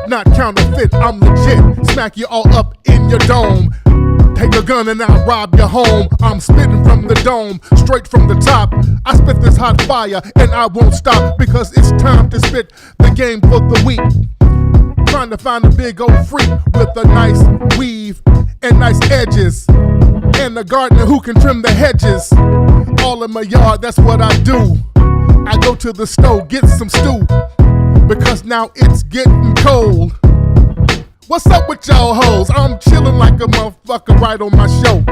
not counterfeit, I'm legit. Smack you all up in your dome. Take a gun and I'll rob your home. I'm spitting from the dome, straight from the top. I spit this hot fire and I won't stop, because it's time to spit the game for the week. Trying to find a big old freak with a nice weave and nice edges, and a gardener who can trim the hedges. All in my yard, that's what I do. I go to the stove, get some stew, because now it's getting cold. What's up with y'all hoes? I'm chillin' like a motherfucker right on my show.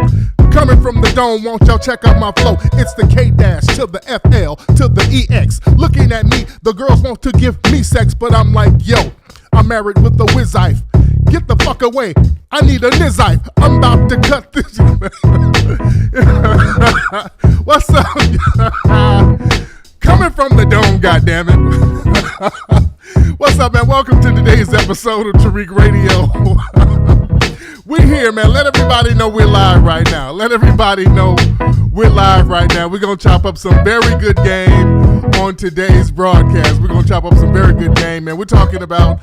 Coming from the dome, won't y'all check out my flow? It's the K-dash to the FL to the EX. Looking at me, the girls want to give me sex, but I'm like, yo, I'm married with a wizife. Get the fuck away, I need a nizife. I'm about to cut this. What's up? Coming from the dome, goddammit. What's up, man? Welcome to today's episode of Tariq Radio. We're here, man. Let everybody know we're live right now. Let everybody know we're live right now. We're going to chop up some very good game on today's broadcast. We're going to chop up some very good game, man. We're talking about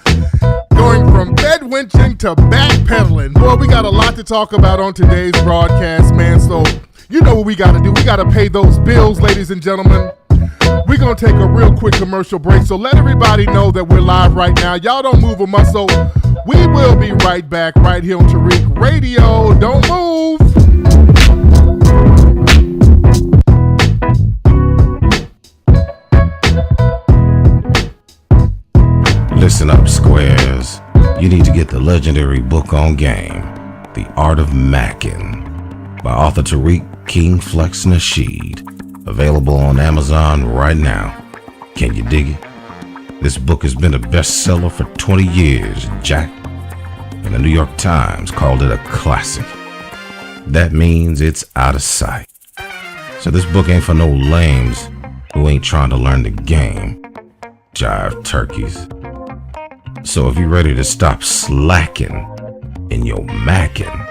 going from bedwenching to backpedaling. Boy, we got a lot to talk about on today's broadcast, man. So you know what we got to do. We got to pay those bills, ladies and gentlemen. We're going to take a real quick commercial break, so let everybody know that we're live right now. Y'all don't move a muscle. We will be right back right here on Tariq Radio. Don't move. Listen up, squares. You need to get the legendary book on game, The Art of Mackin', by author Tariq King Flex Nasheed. Available on Amazon right now. Can you dig it? This book has been a bestseller for 20 years, Jack, and the New York Times called it a classic. That means it's out of sight. So this book ain't for no lames who ain't trying to learn the game. Jive turkeys. So if you're ready to stop slacking in your mackin',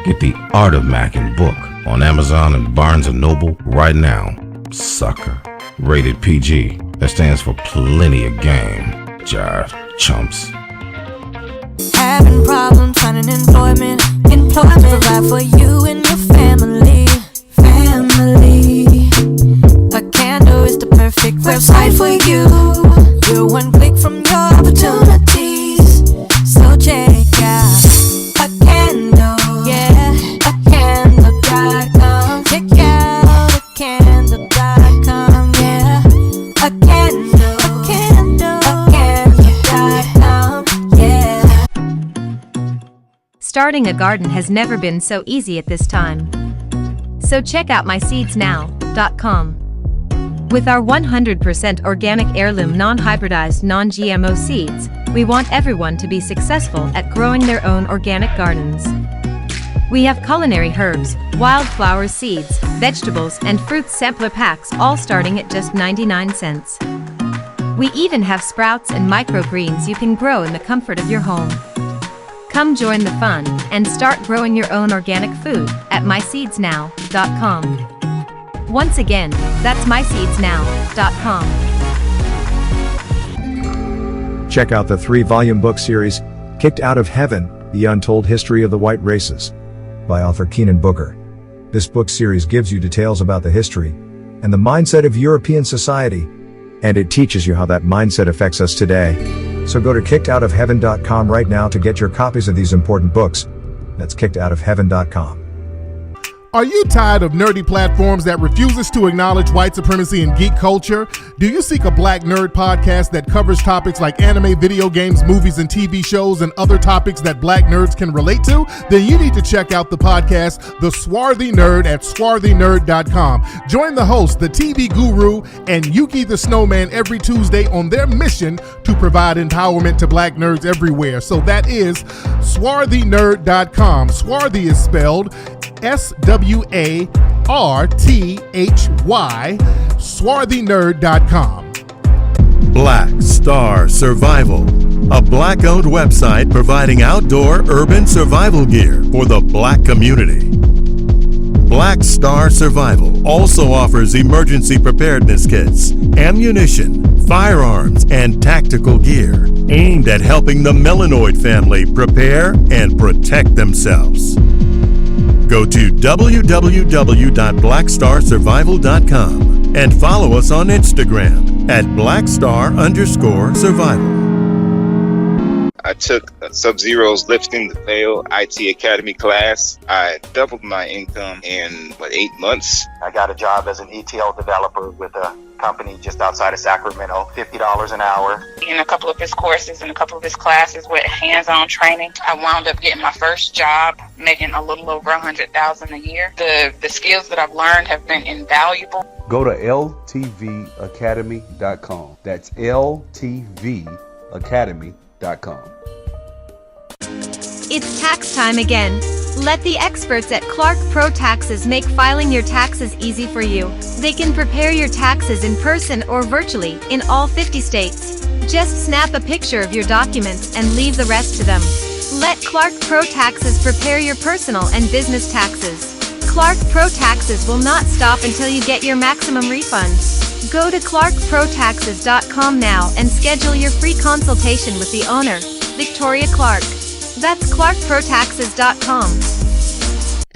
get the Art of Mackin' book on Amazon and Barnes & Noble right now, sucker. Rated PG. That stands for plenty of game. Jive chumps. Having problems finding employment to provide for you and your family. A candle is the perfect website for you. You're one click from your opportunities. So check out a candle, yeah, a candle.com. Check out a candle.com, yeah, a candle.com, yeah. Starting a garden has never been so easy at this time. So check out myseedsnow.com. With our 100% organic heirloom non-hybridized non-GMO seeds, we want everyone to be successful at growing their own organic gardens. We have culinary herbs, wildflower seeds, vegetables, and fruit sampler packs, all starting at just 99 cents. We even have sprouts and microgreens you can grow in the comfort of your home. Come join the fun and start growing your own organic food at myseedsnow.com. Once again, that's myseedsnow.com. Check out the 3-volume book series, Kicked Out of Heaven, The Untold History of the White Races, by author Keenan Booker. This book series gives you details about the history and the mindset of European society, and it teaches you how that mindset affects us today. So go to kickedoutofheaven.com right now to get your copies of these important books. That's kickedoutofheaven.com. Are you tired of nerdy platforms that refuses to acknowledge white supremacy and geek culture? Do you seek a black nerd podcast that covers topics like anime, video games, movies, and TV shows, and other topics that black nerds can relate to? Then you need to check out the podcast, The Swarthy Nerd, at swarthynerd.com. Join the host, the TV guru, and Yuki the Snowman every Tuesday on their mission to provide empowerment to black nerds everywhere. So that is swarthynerd.com. Swarthy is spelled SWARTHY, swarthynerd.com. Black Star Survival, a black-owned website providing outdoor urban survival gear for the black community. Black Star Survival also offers emergency preparedness kits, ammunition, firearms, and tactical gear aimed at helping the Melanoid family prepare and protect themselves. Go to www.blackstarsurvival.com and follow us on Instagram at blackstar_survival. I took Sub-Zero's Lifting the Veil IT Academy class. I doubled my income in, 8 months? I got a job as an ETL developer with a company just outside of Sacramento, $50 an hour. In a couple of his courses and a couple of his classes with hands-on training, I wound up getting my first job, making a little over $100,000 a year. The skills that I've learned have been invaluable. Go to ltvacademy.com. That's ltvacademy.com. It's tax time again. Let the experts at Clark Pro Taxes make filing your taxes easy for you. They can prepare your taxes in person or virtually in all 50 states. Just snap a picture of your documents and leave the rest to them. Let Clark Pro Taxes prepare your personal and business taxes. Clark Pro Taxes will not stop until you get your maximum refund. Go to clarkprotaxes.com now and schedule your free consultation with the owner, Victoria Clark. That's clarkprotaxes.com.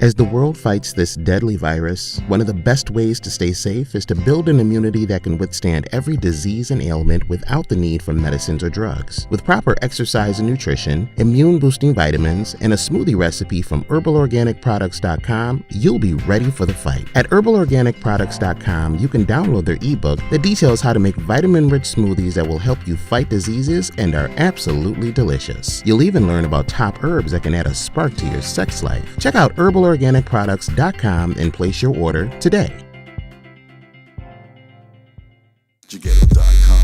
As the world fights this deadly virus, one of the best ways to stay safe is to build an immunity that can withstand every disease and ailment without the need for medicines or drugs. With proper exercise and nutrition, immune-boosting vitamins, and a smoothie recipe from herbalorganicproducts.com, you'll be ready for the fight. At herbalorganicproducts.com, you can download their ebook that details how to make vitamin-rich smoothies that will help you fight diseases and are absolutely delicious. You'll even learn about top herbs that can add a spark to your sex life. Check out herbalorganicproducts.com and place your order today. Jaghetto.com.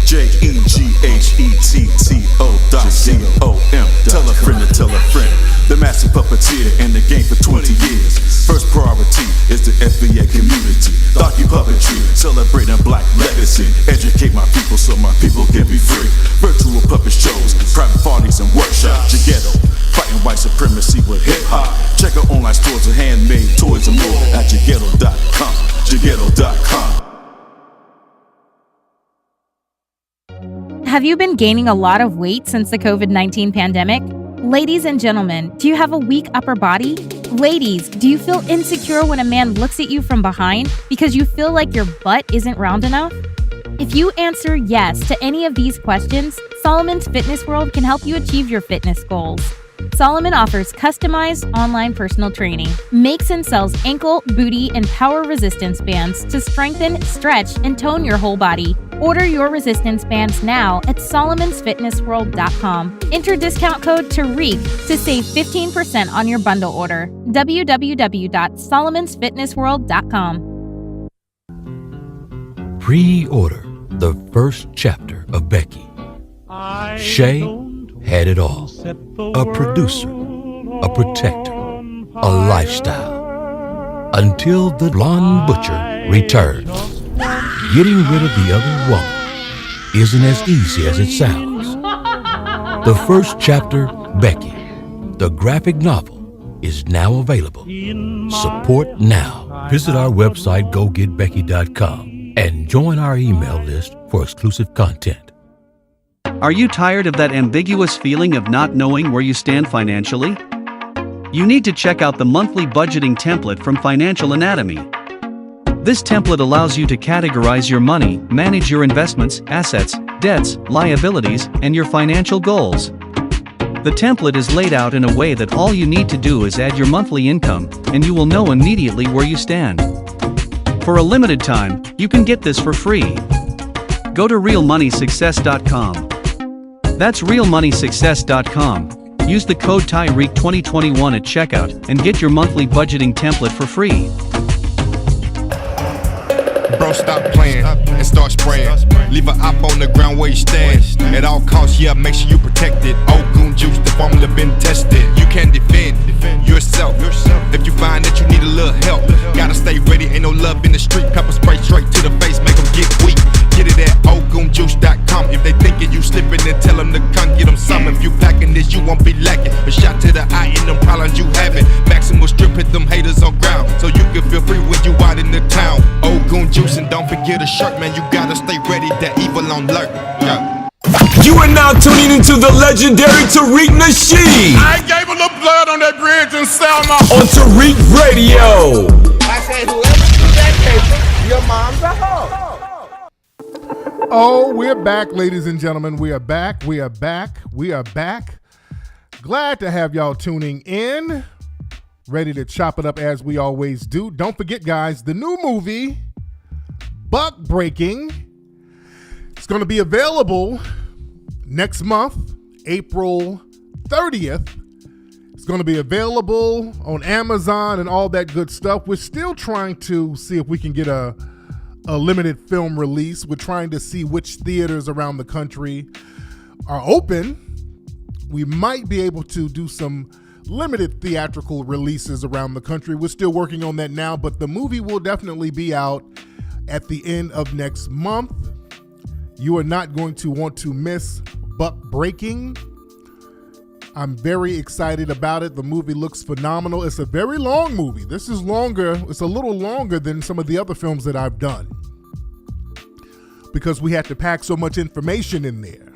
JEGHETTO.com. Tell a friend to tell a friend. The master puppeteer in the game for 20 years. First priority is the FBA community. Docu-puppetry, celebrating black legacy. Educate my people so my people can be free. Virtual puppet shows, private parties and workshops. Jaghetto, fighting white supremacy with hip-hop. Check out online stores of handmade toys and more at Jaghetto.com. Jaghetto.com. Have you been gaining a lot of weight since the COVID-19 pandemic? Ladies and gentlemen, do you have a weak upper body? Ladies, do you feel insecure when a man looks at you from behind because you feel like your butt isn't round enough? If you answer yes to any of these questions, Solomon's Fitness World can help you achieve your fitness goals. Solomon offers customized online personal training, makes and sells ankle, booty, and power resistance bands to strengthen, stretch, and tone your whole body. Order your resistance bands now at solomonsfitnessworld.com. Enter discount code TARIQ to save 15% on your bundle order. www.solomonsfitnessworld.com. Pre-order the first chapter of Becky. Shay had it all. A producer, a protector, a lifestyle. Until the blonde butcher returns. Getting rid of the other woman isn't as easy as it sounds. The first chapter, Becky, the graphic novel, is now available. Support now. Visit our website, gogetbecky.com, and join our email list for exclusive content. Are you tired of that ambiguous feeling of not knowing where you stand financially? You need to check out the monthly budgeting template from Financial Anatomy. This template allows you to categorize your money, manage your investments, assets, debts, liabilities, and your financial goals. The template is laid out in a way that all you need to do is add your monthly income, and you will know immediately where you stand. For a limited time, you can get this for free. Go to realmoneysuccess.com. That's realmoneysuccess.com. Use the code TARIQ2021 at checkout and get your monthly budgeting template for free. Bro, stop playing and start spraying. Leave an op on the ground where you stand. At all costs, yeah, make sure you protect it. Old goon juice, the formula been tested. You can defend yourself. If you find that you need a little help, gotta stay ready, ain't no love in the street. Pepper spray straight to the face, make them get weak. Get it at oldgoonjuice.com. If they thinking you slipping, then tell them to come get them some. If you packing this, you won't be lacking. A shot to the eye in them problems you having. Maximum strip, hit them haters on ground, so you can feel free when you out in the town. Old Goon juice and don't forget a shirt, man. You gotta stay ready, that evil on alert. Yeah. You are now tuning into the legendary Tariq Nasheed. I gave a little blood on that bridge in Selma. On Tariq Radio. I said, whoever threw that paper, your mom's a hoe. Oh, we're back, ladies and gentlemen. We are back. We are back. We are back. Glad to have y'all tuning in. Ready to chop it up as we always do. Don't forget, guys, the new movie, Backpedaling, it's going to be available next month, April 30th. It's going to be available on Amazon and all that good stuff. We're still trying to see if we can get a limited film release. We're trying to see which theaters around the country are open. We might be able to do some limited theatrical releases around the country. We're still working on that now, but the movie will definitely be out at the end of next month. You are not going to want to miss Backpedaling. I'm very excited about it. The movie looks phenomenal. It's a very long movie. This is longer. It's a little longer than some of the other films that I've done because we had to pack so much information in there.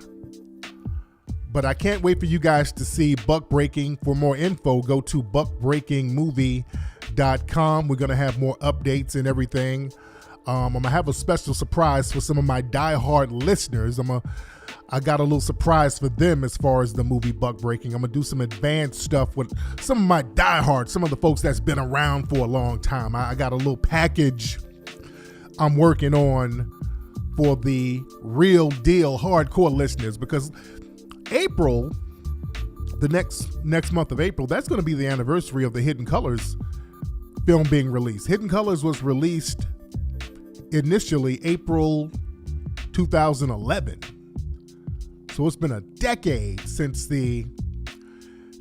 But I can't wait for you guys to see Backpedaling. For more info, go to backpedaling.com. We're going to have more updates and everything. I'm going to have a special surprise for some of my diehard listeners. I got a little surprise for them as far as the movie Backpedaling. I'm going to do some advanced stuff with some of my diehards, some of the folks that's been around for a long time. I got a little package I'm working on for the real deal hardcore listeners because April, the next month of April, that's going to be the anniversary of the Hidden Colors film being released. Hidden Colors was released initially April 2011. So it's been a decade since the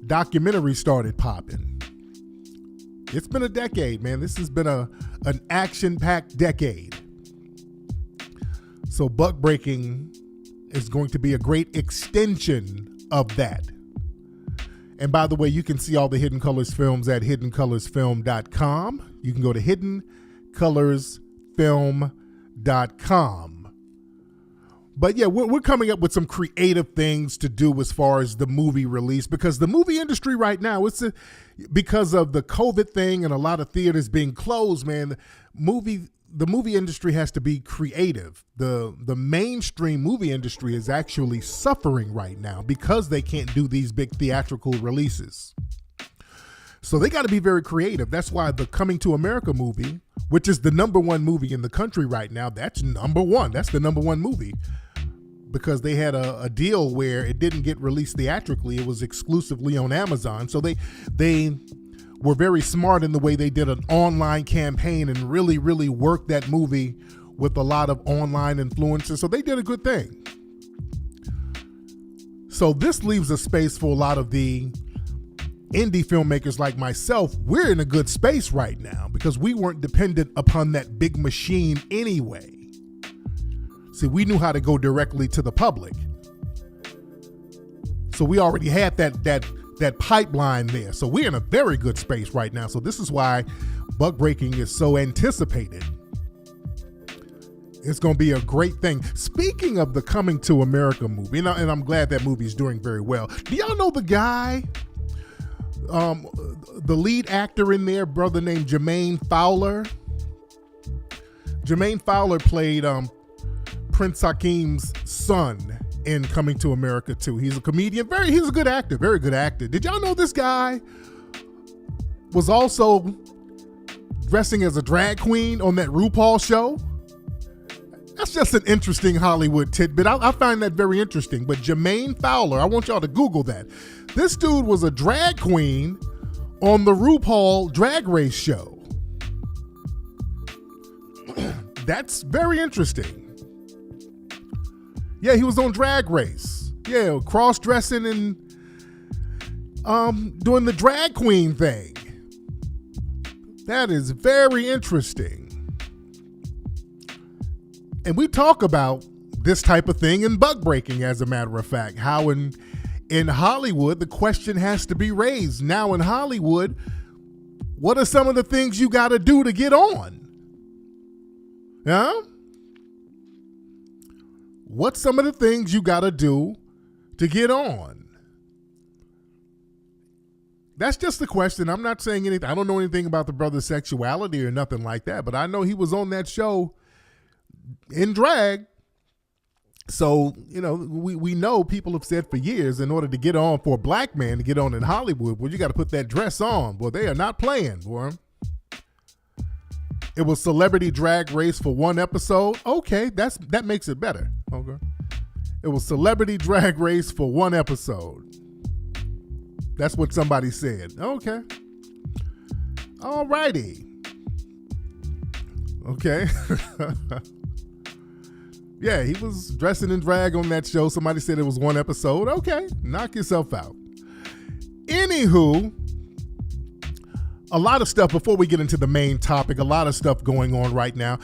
documentary started popping. It's been a decade, man. This has been an action-packed decade. So Backpedaling is going to be a great extension of that. And by the way, you can see all the Hidden Colors films at hiddencolorsfilm.com. You can go to hiddencolorsfilm.com. But yeah, we're coming up with some creative things to do as far as the movie release, because the movie industry right now, because of the COVID thing and a lot of theaters being closed, man, the movie industry has to be creative. The mainstream movie industry is actually suffering right now because they can't do these big theatrical releases. So they got to be very creative. That's why the Coming to America movie, which is the #1 movie in the country right now, that's number one. That's the #1 movie because they had a deal where it didn't get released theatrically. It was exclusively on Amazon. So they were very smart in the way they did an online campaign and really, really worked that movie with a lot of online influencers. So they did a good thing. So this leaves a space for a lot of the indie filmmakers like myself. We're in a good space right now because we weren't dependent upon that big machine anyway. See, we knew how to go directly to the public. So we already had that pipeline there. So we're in a very good space right now. So this is why Backpedaling is so anticipated. It's going to be a great thing. Speaking of the Coming to America movie, and I'm glad that movie is doing very well. Do y'all know the guy, the lead actor in there, brother named Jermaine Fowler? Jermaine Fowler played Prince Hakim's son in Coming to America 2. He's a comedian. He's a good actor, very good actor. Did y'all know this guy was also dressing as a drag queen on that RuPaul show? That's just an interesting Hollywood tidbit. I find that very interesting. But Jermaine Fowler, I want y'all to Google that. This dude was a drag queen on the RuPaul Drag Race show. That's very interesting. Yeah, he was on Drag Race. Yeah, cross-dressing and doing the drag queen thing. That is very interesting. And we talk about this type of thing in Backpedaling, as a matter of fact, how in Hollywood, the question has to be raised. Now in Hollywood, what are some of the things you got to do to get on? Huh? What's some of the things you got to do to get on? That's just the question. I'm not saying anything. I don't know anything about the brother's sexuality or nothing like that, but I know he was on that show in drag. So, we know people have said for years, in order to get on, for a black man to get on in Hollywood, well, you got to put that dress on. Boy, they are not playing, boy. It was Celebrity Drag Race for one episode. Okay, that makes it better. Okay. It was Celebrity Drag Race for one episode. That's what somebody said. Okay. All righty. Okay. Yeah, he was dressing in drag on that show. Somebody said it was one episode. Okay, knock yourself out. Anywho, a lot of stuff, before we get into the main topic, a lot of stuff going on right now.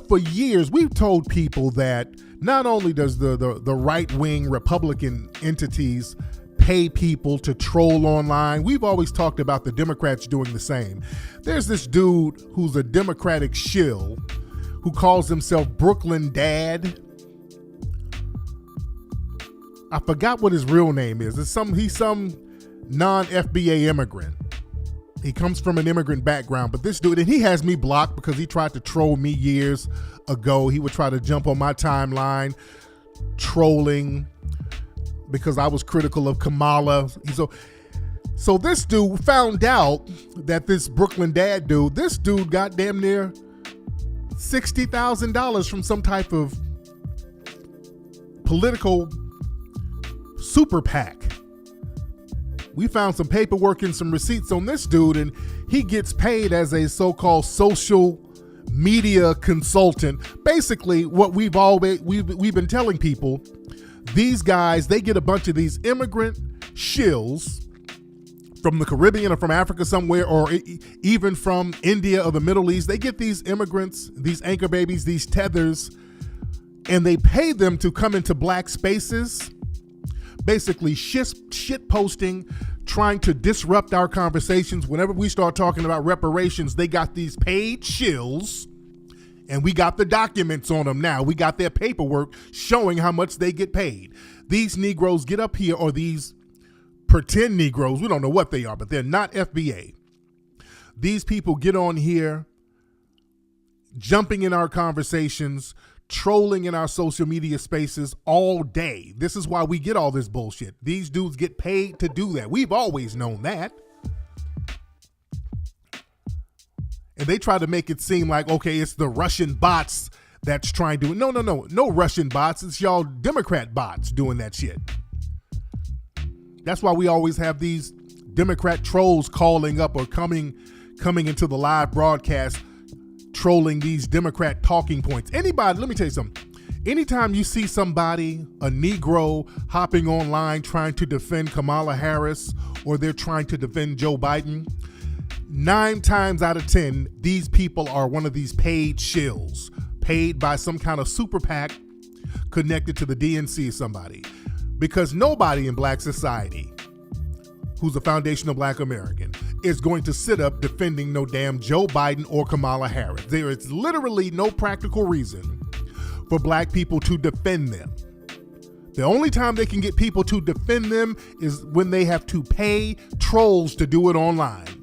For years, we've told people that not only does the right-wing Republican entities pay people to troll online, we've always talked about the Democrats doing the same. There's this dude who's a Democratic shill who calls himself Brooklyn Dad. I forgot what his real name is. He's some non-FBA immigrant. He comes from an immigrant background, but this dude, and he has me blocked because he tried to troll me years ago. He would try to jump on my timeline, trolling because I was critical of Kamala. So this dude found out that this Brooklyn Dad dude, this dude got damn near $60,000 from some type of political super PAC. We found some paperwork and some receipts on this dude, and he gets paid as a so-called social media consultant. Basically, what we've been telling people, these guys, they get a bunch of these immigrant shills from the Caribbean or from Africa somewhere, or even from India or the Middle East. They get these immigrants, these anchor babies, these tethers, and they pay them to come into black spaces, basically shit posting, trying to disrupt our conversations. Whenever we start talking about reparations, they got these paid shills, and we got the documents on them now. We got their paperwork showing how much they get paid. These Negroes get up here, or these pretend Negroes, we don't know what they are, but they're not FBA. These people get on here, jumping in our conversations, trolling in our social media spaces all day. This is why we get all this bullshit. These dudes get paid to do that. We've always known that. And they try to make it seem like, okay, it's the Russian bots that's trying to... No Russian bots. It's y'all Democrat bots doing that shit. That's why we always have these Democrat trolls calling up or coming into the live broadcast, trolling these Democrat talking points. Anybody, let me tell you something. Anytime you see somebody, a Negro, hopping online trying to defend Kamala Harris, or they're trying to defend Joe Biden, 9 times out of 10, these people are one of these paid shills, paid by some kind of super PAC connected to the DNC or somebody. Because nobody in black society who's a foundational black American is going to sit up defending no damn Joe Biden or Kamala Harris. There is literally no practical reason for black people to defend them. The only time they can get people to defend them is when they have to pay trolls to do it online.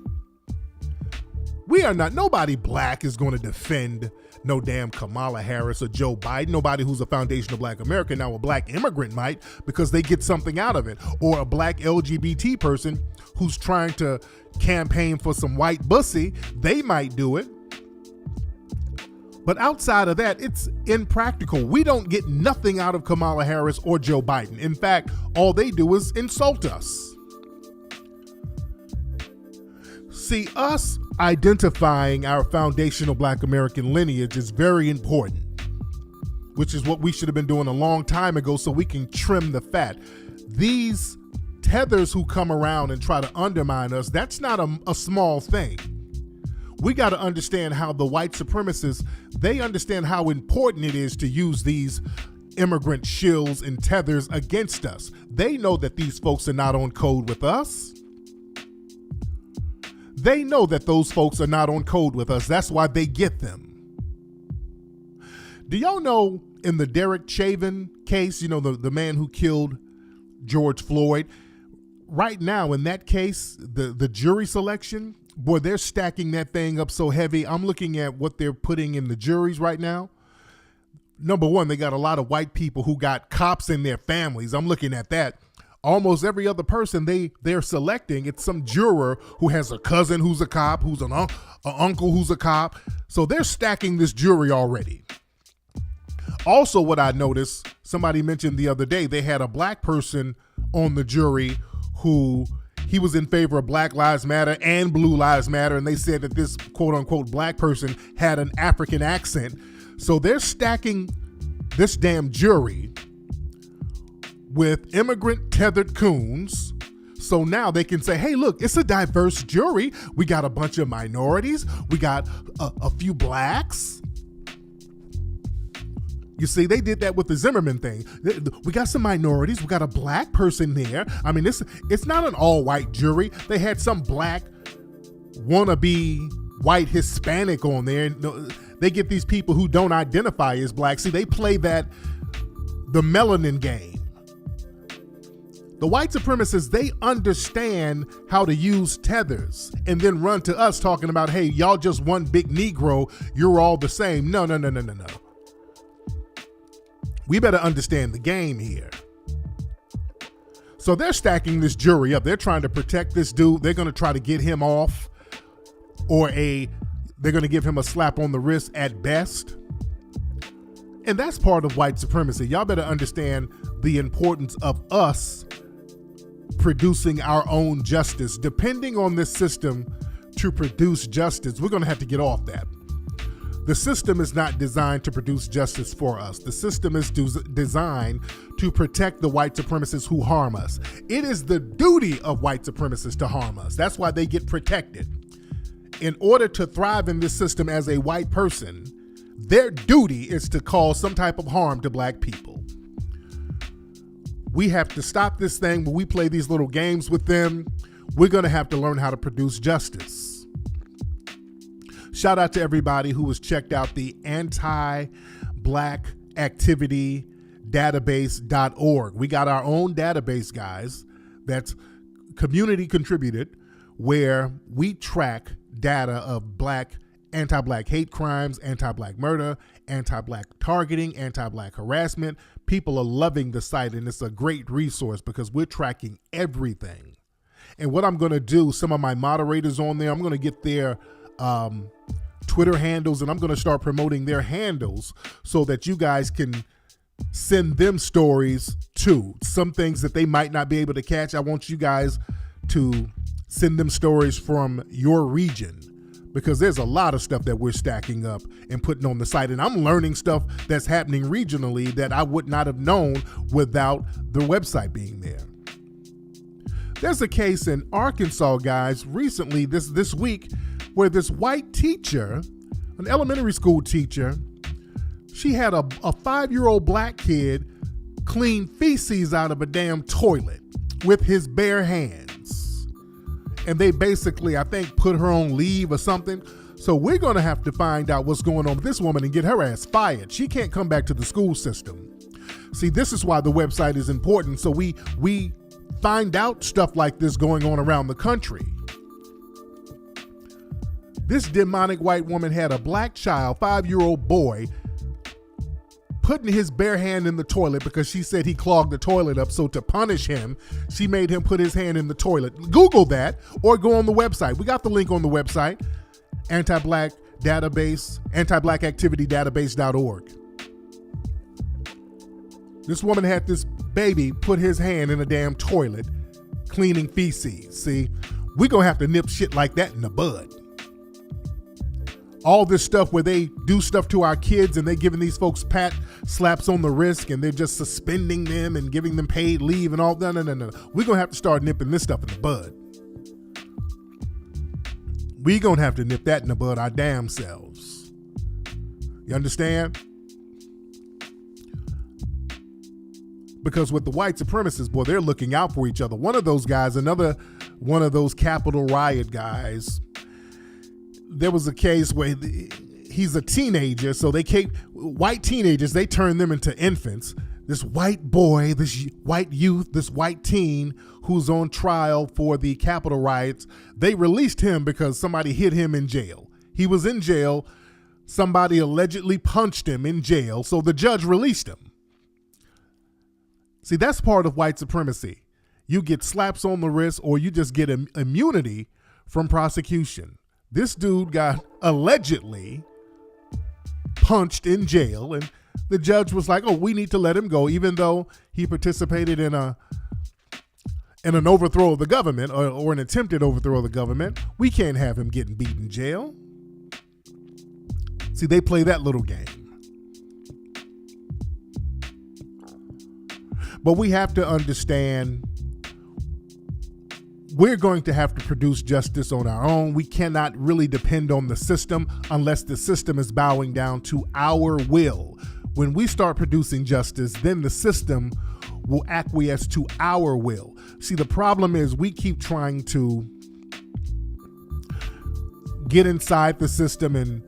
Nobody black is going to defend no damn Kamala Harris or Joe Biden. Nobody who's a foundational black American. Now, a black immigrant might, because they get something out of it. Or a black LGBT person who's trying to campaign for some white bussy, they might do it. But outside of that, it's impractical. We don't get nothing out of Kamala Harris or Joe Biden. In fact, all they do is insult us. See, us identifying our foundational black American lineage is very important, which is what we should have been doing a long time ago so we can trim the fat. These tethers who come around and try to undermine us, that's not a small thing. We got to understand how the white supremacists, they understand how important it is to use these immigrant shills and tethers against us. They know that these folks are not on code with us. They know that those folks are not on code with us. That's why they get them. Do y'all know in the Derek Chauvin case, the man who killed George Floyd, right now in that case, the jury selection, boy, they're stacking that thing up so heavy. I'm looking at what they're putting in the juries right now. Number one, they got a lot of white people who got cops in their families. I'm looking at that. Almost every other person they're selecting, it's some juror who has a cousin who's a cop, who's an uncle who's a cop. So they're stacking this jury already. Also, what I noticed, somebody mentioned the other day, they had a black person on the jury who he was in favor of Black Lives Matter and Blue Lives Matter, and they said that this quote-unquote black person had an African accent. So they're stacking this damn jury with immigrant tethered coons. So now they can say, hey, look, it's a diverse jury. We got a bunch of minorities. We got a few blacks. You see, they did that with the Zimmerman thing. We got some minorities. We got a black person there. I mean, it's not an all-white jury. They had some black wannabe white Hispanic on there. They get these people who don't identify as black. See, they play the melanin game. The white supremacists, they understand how to use tethers and then run to us talking about, hey, y'all just one big Negro. You're all the same. No. We better understand the game here. So they're stacking this jury up. They're trying to protect this dude. They're going to try to get him off, or they're going to give him a slap on the wrist at best. And that's part of white supremacy. Y'all better understand the importance of us producing our own justice. Depending on this system to produce justice, we're going to have to get off that. The system is not designed to produce justice for us. The system is designed to protect the white supremacists who harm us. It is the duty of white supremacists to harm us. That's why they get protected. In order to thrive in this system as a white person, their duty is to cause some type of harm to black people. We have to stop this thing when we play these little games with them. We're going to have to learn how to produce justice. Shout out to everybody who has checked out the anti-black activity database.org. We got our own database, guys, that's community contributed, where we track data of anti-black hate crimes, anti-black murder, anti-black targeting, anti-black harassment. People are loving the site, and it's a great resource because we're tracking everything. And what I'm going to do, some of my moderators on there, I'm going to get their Twitter handles, and I'm going to start promoting their handles so that you guys can send them stories too. Some things that they might not be able to catch. I want you guys to send them stories from your region, because there's a lot of stuff that we're stacking up and putting on the site. And I'm learning stuff that's happening regionally that I would not have known without the website being there. There's a case in Arkansas, guys, recently this week, where this white teacher, an elementary school teacher, she had a 5-year-old black kid clean feces out of a damn toilet with his bare hands. And they basically, I think, put her on leave or something. So we're going to have to find out what's going on with this woman and get her ass fired. She can't come back to the school system. See, this is why the website is important. So we find out stuff like this going on around the country. This demonic white woman had a black child, 5-year-old boy, putting his bare hand in the toilet because she said he clogged the toilet up. So to punish him, she made him put his hand in the toilet. Google that or go on the website. We got the link on the website, anti-black activity database.org. This woman had this baby put his hand in a damn toilet cleaning feces. See, we're going to have to nip shit like that in the bud. All this stuff where they do stuff to our kids and they're giving these folks pat slaps on the wrist and they're just suspending them and giving them paid leave and all. No. We're going to have to start nipping this stuff in the bud. We're going to have to nip that in the bud our damn selves. You understand? Because with the white supremacists, boy, they're looking out for each other. One of those guys, another one of those Capitol riot guys, there was a case where he's a teenager, so white teenagers, they turn them into infants. This white boy, this white youth, this white teen who's on trial for the Capitol riots, they released him because somebody hid him in jail. He was in jail. Somebody allegedly punched him in jail, so the judge released him. See, that's part of white supremacy. You get slaps on the wrist or you just get immunity from prosecution. This dude got allegedly punched in jail, and the judge was like, oh, we need to let him go, even though he participated in an overthrow of the government or an attempted overthrow of the government. We can't have him getting beat in jail. See, they play that little game. But we have to understand we're going to have to produce justice on our own. We cannot really depend on the system unless the system is bowing down to our will. When we start producing justice, then the system will acquiesce to our will. See, the problem is we keep trying to get inside the system and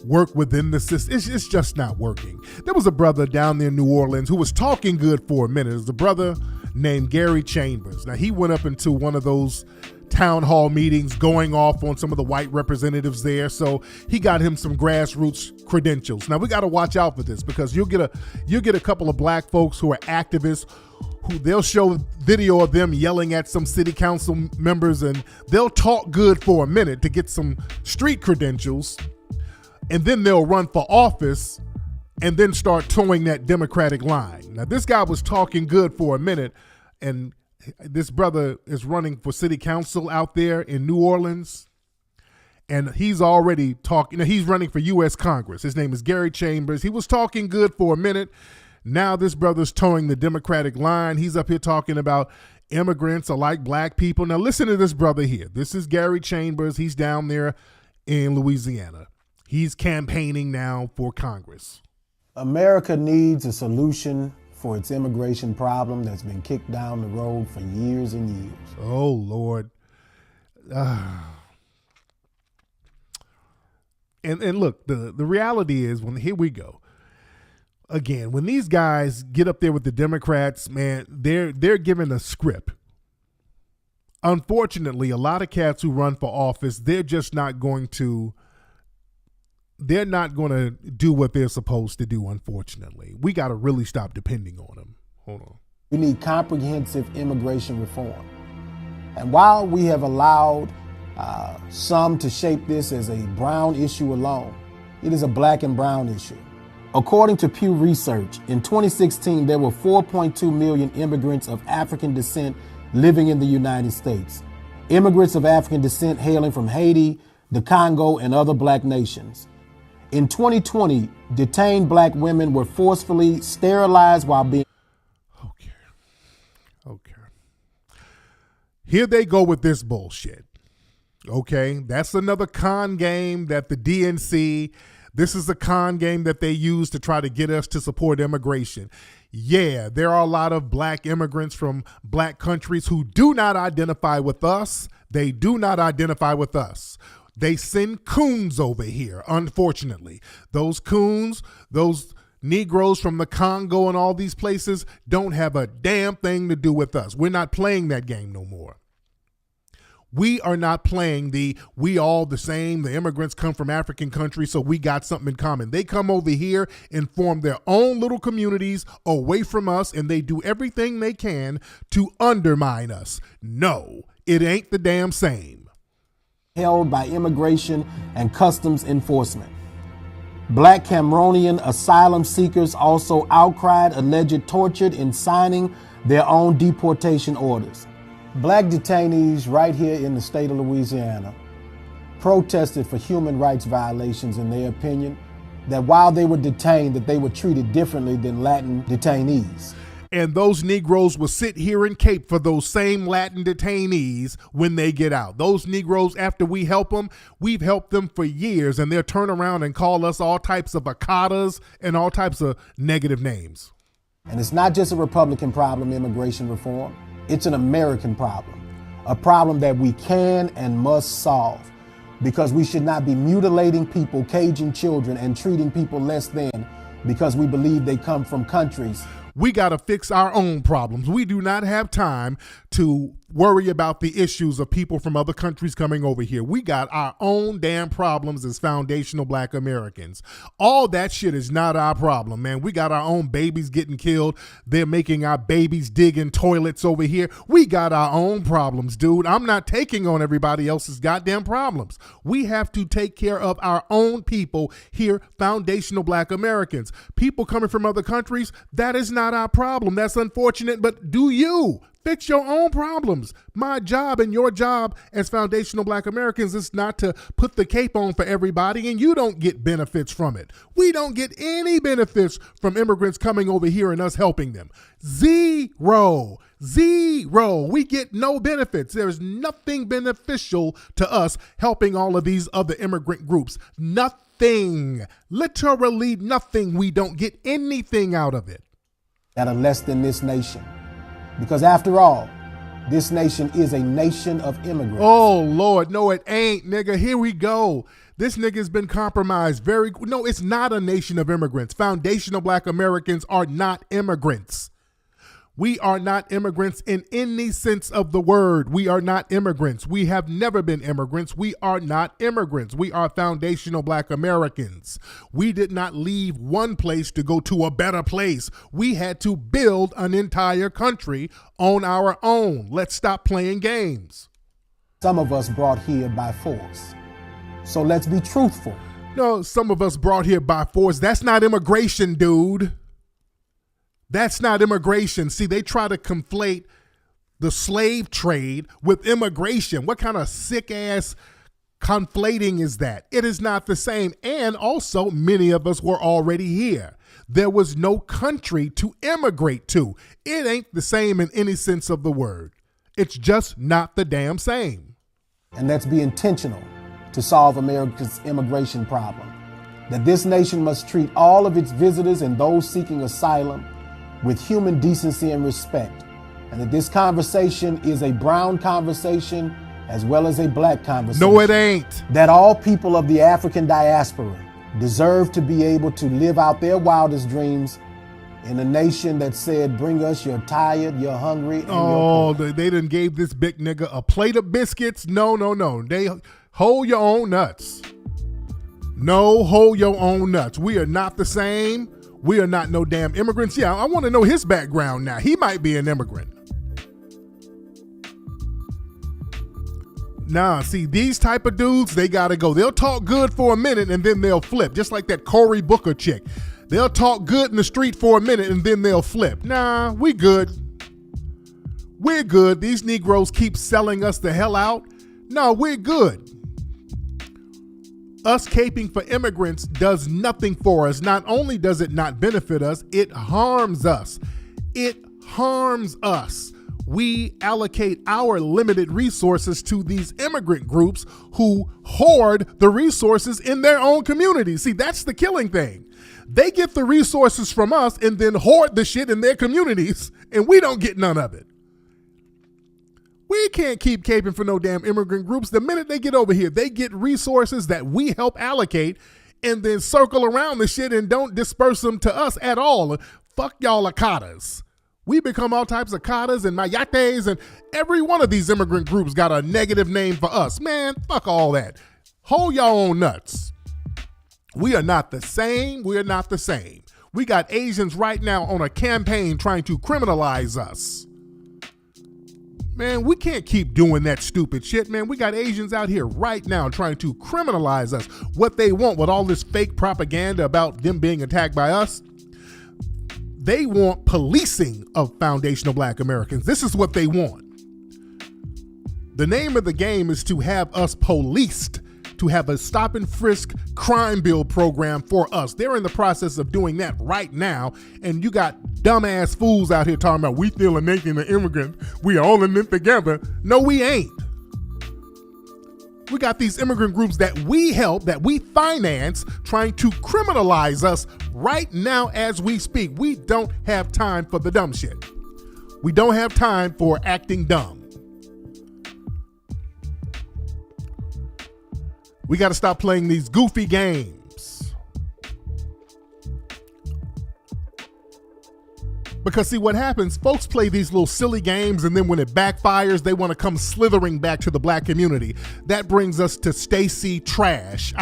work within the system. It's just not working. There was a brother down there in New Orleans who was talking good for a minute. It was a brother named Gary Chambers. Now, he went up into one of those town hall meetings going off on some of the white representatives there. So he got him some grassroots credentials. Now, we got to watch out for this because you'll get a couple of black folks who are activists who they'll show video of them yelling at some city council members, and they'll talk good for a minute to get some street credentials, and then they'll run for office and then start towing that Democratic line. Now, this guy was talking good for a minute, and this brother is running for city council out there in New Orleans, and he's already talking. He's running for U.S. Congress. His name is Gary Chambers. He was talking good for a minute. Now this brother's towing the Democratic line. He's up here talking about immigrants are like black people. Now listen to this brother here. This is Gary Chambers. He's down there in Louisiana. He's campaigning now for Congress. America needs a solution for its immigration problem that's been kicked down the road for years and years. Oh, Lord. And look, the reality is, here we go. Again, when these guys get up there with the Democrats, man, they're given a script. Unfortunately, a lot of cats who run for office, they're not going to do what they're supposed to do, unfortunately. We got to really stop depending on them. Hold on. We need comprehensive immigration reform. And while we have allowed some to shape this as a brown issue alone, it is a black and brown issue. According to Pew Research, in 2016, there were 4.2 million immigrants of African descent living in the United States. Immigrants of African descent hailing from Haiti, the Congo, and other black nations. In 2020, detained black women were forcefully sterilized while being... Okay. Here they go with this bullshit. Okay, that's another con game that the DNC... This is a con game that they use to try to get us to support immigration. Yeah, there are a lot of black immigrants from black countries who do not identify with us. They do not identify with us. They send coons over here, unfortunately. Those coons, those Negroes from the Congo and all these places don't have a damn thing to do with us. We're not playing that game no more. We are not playing we all the same. The immigrants come from African countries, so we got something in common. They come over here and form their own little communities away from us, and they do everything they can to undermine us. No, it ain't the damn same. Held by immigration and customs enforcement. Black Cameroonian asylum seekers also outcried alleged tortured in signing their own deportation orders. Black detainees right here in the state of Louisiana protested for human rights violations in their opinion, that while they were detained, that they were treated differently than Latin detainees. And those Negroes will sit here and cape for those same Latin detainees when they get out. Those Negroes, after we help them, we've helped them for years, and they'll turn around and call us all types of acadas and all types of negative names. And it's not just a Republican problem, immigration reform. It's an American problem, a problem that we can and must solve. because we should not be mutilating people, caging children, and treating people less than because we believe they come from countries. We got to fix our own problems. We do not have time to worry about the issues of people from other countries coming over here. We got our own damn problems as foundational Black Americans. All that shit is not our problem, man. We got our own babies getting killed. They're making our babies dig in toilets over here. We got our own problems, dude. I'm not taking on everybody else's goddamn problems. We have to take care of our own people here, foundational Black Americans. People coming from other countries, that is not our problem. That's unfortunate, but do you fix your own problems? My job and your job as foundational Black Americans is not to put the cape on for everybody, and you don't get benefits from it. We don't get any benefits from immigrants coming over here and us helping them. Zero. We get no benefits. There's nothing beneficial to us helping all of these other immigrant groups. Nothing. Literally nothing. We don't get anything out of it. That are less than this nation. Because after all, this nation is a nation of immigrants. Oh, Lord, no, it ain't, nigga. Here we go. This nigga's been compromised. No, it's not a nation of immigrants. Foundational Black Americans are not immigrants. We are not immigrants in any sense of the word. We are not immigrants. We have never been immigrants. We are not immigrants. We are foundational Black Americans. We did not leave one place to go to a better place. We had to build an entire country on our own. Let's stop playing games. Some of us brought here by force. So let's be truthful. No, some of us brought here by force. That's not immigration, dude. That's not immigration. See, they try to conflate the slave trade with immigration. What kind of sick ass conflating is that? It is not the same. And also, many of us were already here. There was no country to immigrate to. It ain't the same in any sense of the word. It's just not the damn same. And let's be intentional to solve America's immigration problem. That this nation must treat all of its visitors and those seeking asylum with human decency and respect, and that this conversation is a brown conversation as well as a Black conversation. No, it ain't. That all people of the African diaspora deserve to be able to live out their wildest dreams in a nation that said, bring us your tired, you're hungry, and you're poor. They done gave this big nigga a plate of biscuits. No. They hold your own nuts. No, hold your own nuts. We are not the same. We are not no damn immigrants. Yeah, I want to know his background now. He might be an immigrant. Nah, see, these type of dudes, they got to go. They'll talk good for a minute and then they'll flip. Just like that Cory Booker chick. They'll talk good in the street for a minute and then they'll flip. Nah, we good. We're good. These Negroes keep selling us the hell out. No, we're good. Us caping for immigrants does nothing for us. Not only does it not benefit us, it harms us. It harms us. We allocate our limited resources to these immigrant groups who hoard the resources in their own communities. See, that's the killing thing. They get the resources from us and then hoard the shit in their communities, and we don't get none of it. We can't keep caping for no damn immigrant groups. The minute they get over here, they get resources that we help allocate and then circle around the shit and don't disperse them to us at all. Fuck y'all Akatas. We become all types of Katas and Mayates, and every one of these immigrant groups got a negative name for us. Man, fuck all that. Hold y'all own nuts. We are not the same. We are not the same. We got Asians right now on a campaign trying to criminalize us. Man, we can't keep doing that stupid shit, man. We got Asians out here right now trying to criminalize us. What they want with all this fake propaganda about them being attacked by us, they want policing of foundational Black Americans. This is what they want. The name of the game is to have us policed, to have a stop and frisk crime bill program for us. They're in the process of doing that right now, and you got dumbass fools out here talking about we feel a nation of immigrants. We are all in it together. No, we ain't. We got these immigrant groups that we help, that we finance, trying to criminalize us right now as we speak. We don't have time for the dumb shit. We don't have time for acting dumb. We got to stop playing these goofy games. Because see what happens, folks play these little silly games, and then when it backfires, they want to come slithering back to the black community. That brings us to Stacey Dash.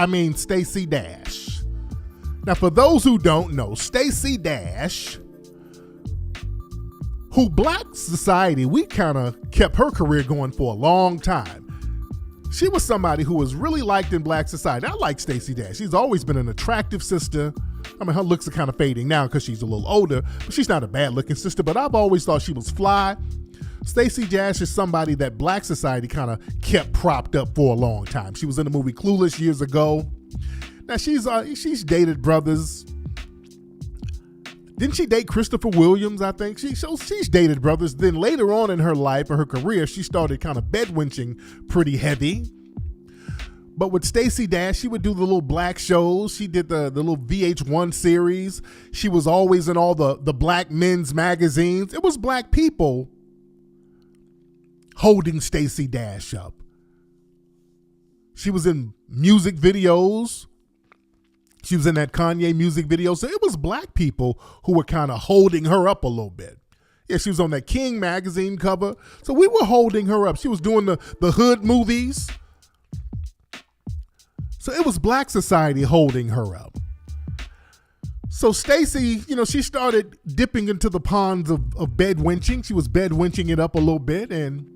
Now, for those who don't know, Stacey Dash, who black society, we kind of kept her career going for a long time. She was somebody who was really liked in black society. I like Stacey Dash. She's always been an attractive sister. I mean, her looks are kind of fading now because she's a little older, but she's not a bad looking sister, but I've always thought she was fly. Stacey Dash is somebody that black society kind of kept propped up for a long time. She was in the movie Clueless years ago. Now she's dated brothers. Didn't she date Christopher Williams, I think? She's dated brothers. Then later on in her life or her career, she started kind of bedwenching pretty heavy. But with Stacey Dash, she would do the little black shows. She did the little VH1 series. She was always in all the black men's magazines. It was black people holding Stacey Dash up. She was in music videos. She was in that Kanye music video. So it was black people who were kind of holding her up a little bit. Yeah, she was on that King magazine cover. So we were holding her up. She was doing the hood movies. So it was black society holding her up. So Stacey, she started dipping into the ponds of bedwenching. She was bedwenching it up a little bit, and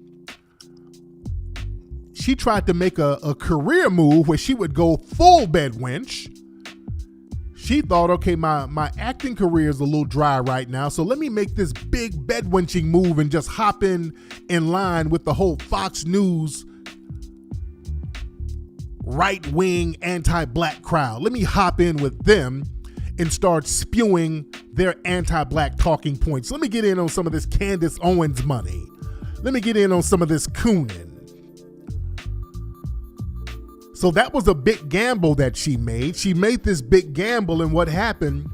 she tried to make a career move where she would go full bedwench. She thought, okay, my acting career is a little dry right now, so let me make this big bedwenching move and just hop in line with the whole Fox News right-wing anti-black crowd. Let me hop in with them and start spewing their anti-black talking points. Let me get in on some of this Candace Owens money. Let me get in on some of this cooning. So that was a big gamble that she made. She made this big gamble, and what happened?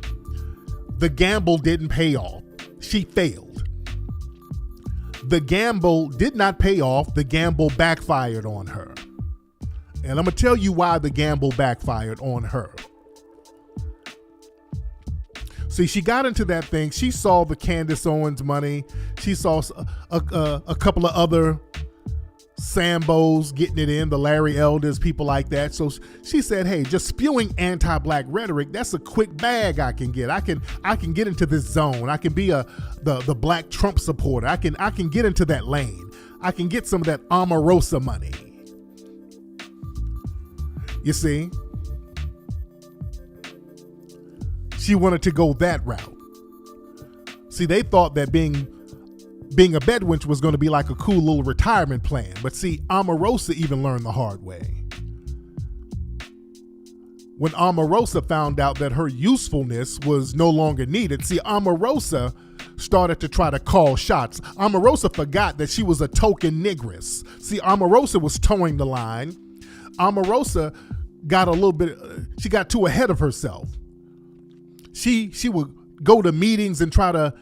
The gamble didn't pay off. She failed. The gamble did not pay off. The gamble backfired on her. And I'm going to tell you why the gamble backfired on her. See, she got into that thing. She saw the Candace Owens money. She saw a couple of other Sambos getting it in, the Larry Elders, people like that. So she said, hey, just spewing anti-black rhetoric, that's a quick bag I can get. I can get into this zone. I can be the black Trump supporter. I can get into that lane. I can get some of that Omarosa money. You see? She wanted to go that route. See, they thought that being a bedwench was going to be like a cool little retirement plan. But see, Omarosa even learned the hard way. When Omarosa found out that her usefulness was no longer needed, see, Omarosa started to try to call shots. Omarosa forgot that she was a token negress. See, Omarosa was towing the line. Omarosa got she got too ahead of herself. She would go to meetings and try to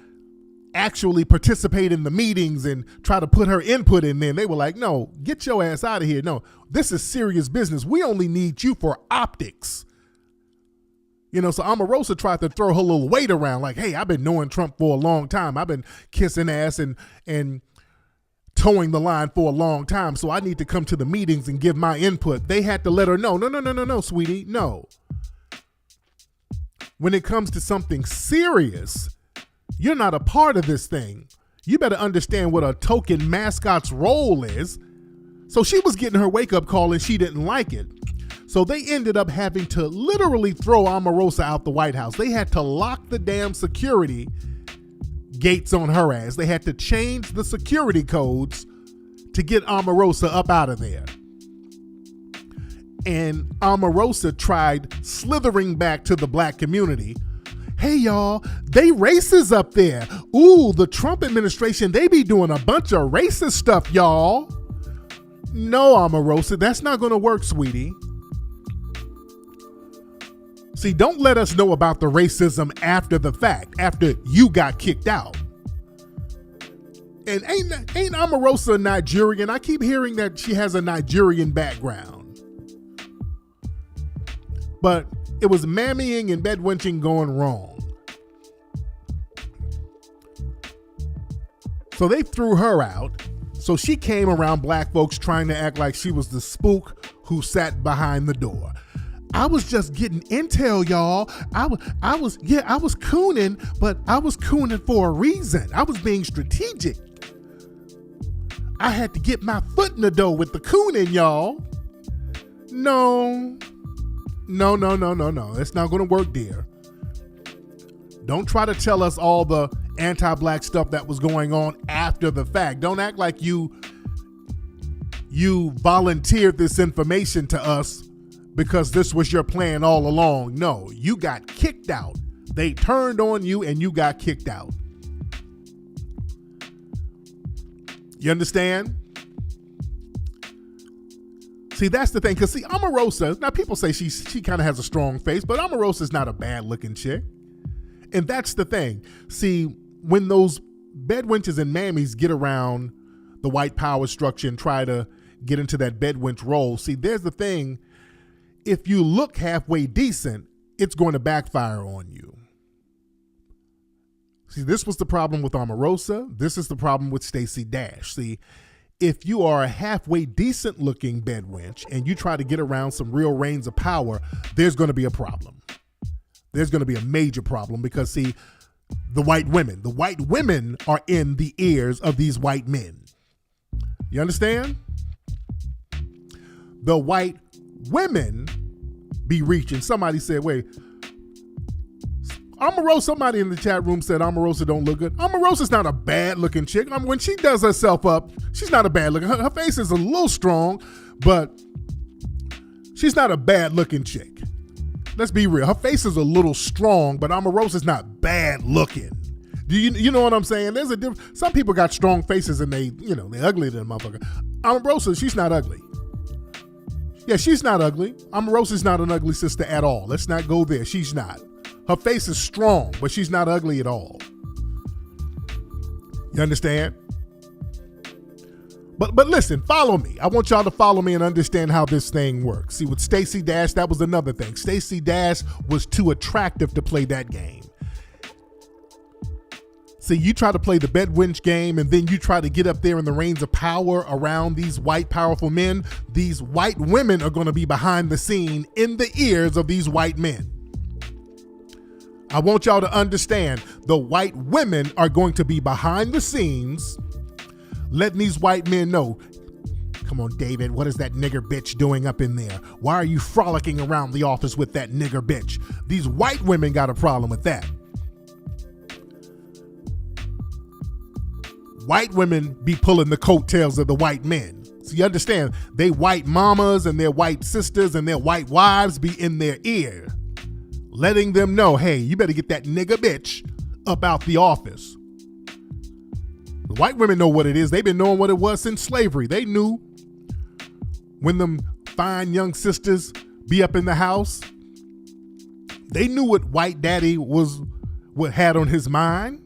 actually participate in the meetings and try to put her input in there. And they were like, no, get your ass out of here. No, this is serious business. We only need you for optics. So Omarosa tried to throw her little weight around like, hey, I've been knowing Trump for a long time. I've been kissing ass and towing the line for a long time. So I need to come to the meetings and give my input. They had to let her know, no, sweetie, no. When it comes to something serious, you're not a part of this thing. You better understand what a token mascot's role is. So she was getting her wake-up call and she didn't like it. So they ended up having to literally throw Omarosa out the White House. They had to lock the damn security gates on her ass. They had to change the security codes to get Omarosa up out of there. And Omarosa tried slithering back to the black community. Hey, y'all, they racist up there. Ooh, the Trump administration, they be doing a bunch of racist stuff, y'all. No, Omarosa, that's not going to work, sweetie. See, don't let us know about the racism after the fact, after you got kicked out. And ain't Omarosa Nigerian? I keep hearing that she has a Nigerian background. but it was mammying and bedwenching going wrong. So they threw her out. So she came around black folks trying to act like she was the spook who sat behind the door. I was just getting intel, y'all. I was cooning, but I was cooning for a reason. I was being strategic. I had to get my foot in the door with the cooning, y'all. No. It's not going to work, dear. Don't try to tell us all the anti-black stuff that was going on after the fact. Don't act like you volunteered this information to us because this was your plan all along. No, you got kicked out. They turned on you and you got kicked out. You understand? See, that's the thing. Because, see, Omarosa, now people say she kind of has a strong face, but Omarosa's not a bad-looking chick. And that's the thing. See, when those bedwenches and mammies get around the white power structure and try to get into that bedwench role, see, there's the thing. If you look halfway decent, it's going to backfire on you. See, this was the problem with Omarosa. This is the problem with Stacey Dash. See, if you are a halfway decent looking bedwench and you try to get around some real reins of power, there's going to be a problem. There's going to be a major problem because, see, the white women are in the ears of these white men. You understand? The white women be reaching. Somebody said, wait, Omarosa, somebody in the chat room said Omarosa don't look good. Omarosa's not a bad looking chick. I mean, when she does herself up, she's not a bad looking. Her face is a little strong, but she's not a bad looking chick. Let's be real. Her face is a little strong, but Omarosa's not bad looking. Do you know what I'm saying? There's a difference. Some people got strong faces and they ugly than a motherfucker. Omarosa, she's not ugly. Yeah, she's not ugly. Omarosa's not an ugly sister at all. Let's not go there. She's not. Her face is strong, but she's not ugly at all. You understand? But listen, follow me. I want y'all to follow me and understand how this thing works. See, with Stacey Dash, that was another thing. Stacey Dash was too attractive to play that game. See, you try to play the bedwench game and then you try to get up there in the reins of power around these white powerful men. These white women are going to be behind the scene in the ears of these white men. I want y'all to understand the white women are going to be behind the scenes letting these white men know, come on, David, what is that nigger bitch doing up in there? Why are you frolicking around the office with that nigger bitch? These white women got a problem with that. White women be pulling the coattails of the white men. So you understand, they white mamas and their white sisters and their white wives be in their ear, letting them know, hey, you better get that nigger bitch up out the office. The white women know what it is. They've been knowing what it was since slavery. They knew when them fine young sisters be up in the house. They knew what white daddy had on his mind.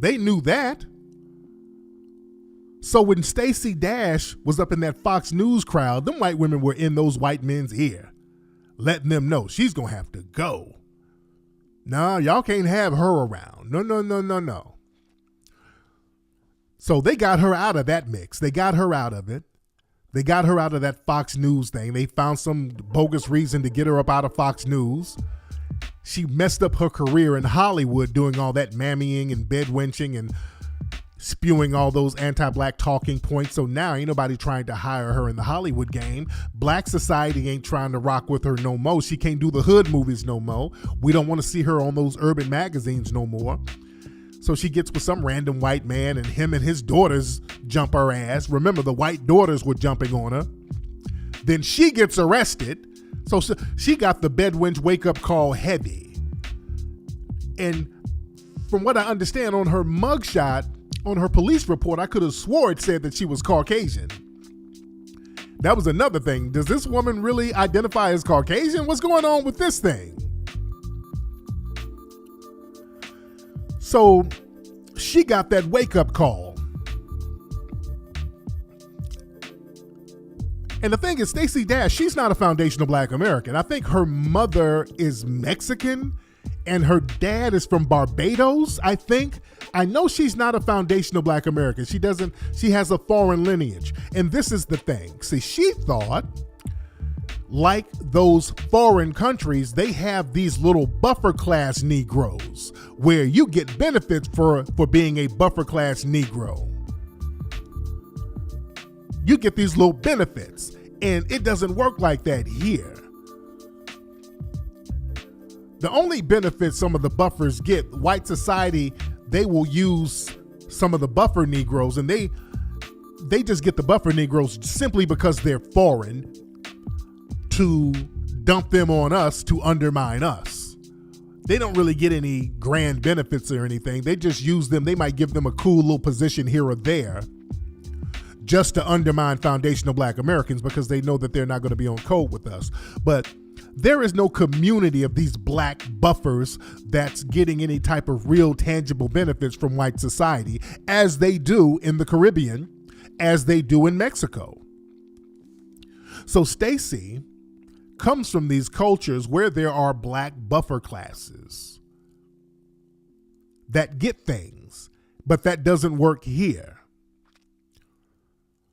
They knew that. So when Stacey Dash was up in that Fox News crowd, them white women were in those white men's ear, letting them know she's going to have to go. Nah, y'all can't have her around. No. So they got her out of that mix. They got her out of it. They got her out of that Fox News thing. They found some bogus reason to get her up out of Fox News. She messed up her career in Hollywood doing all that mammying and bedwenching and spewing all those anti-black talking points. So now ain't nobody trying to hire her in the Hollywood game. Black society ain't trying to rock with her no more. She can't do the hood movies no more. We don't want to see her on those urban magazines no more. So she gets with some random white man and him and his daughters jump her ass. Remember, the white daughters were jumping on her. Then she gets arrested. So she got the bedwench wake-up call heavy. And from what I understand, on her mugshot, on her police report, I could have swore it said that she was Caucasian. That was another thing. Does this woman really identify as Caucasian? What's going on with this thing? So she got that wake-up call. And the thing is, Stacey Dash, she's not a foundational Black American. I think her mother is Mexican and her dad is from Barbados, I think. I know she's not a foundational Black American. She has a foreign lineage. And this is the thing. See, she thought, like those foreign countries, they have these little buffer class Negroes where you get benefits for being a buffer class Negro. You get these little benefits, and it doesn't work like that here. The only benefits some of the buffers get, white society, they will use some of the buffer Negroes, and they just get the buffer Negroes simply because they're foreign to dump them on us to undermine us. They don't really get any grand benefits or anything. They just use them. They might give them a cool little position here or there just to undermine foundational Black Americans because they know that they're not going to be on code with us. But there is no community of these Black buffers that's getting any type of real tangible benefits from white society as they do in the Caribbean, as they do in Mexico. So Stacey comes from these cultures where there are Black buffer classes that get things, but that doesn't work here.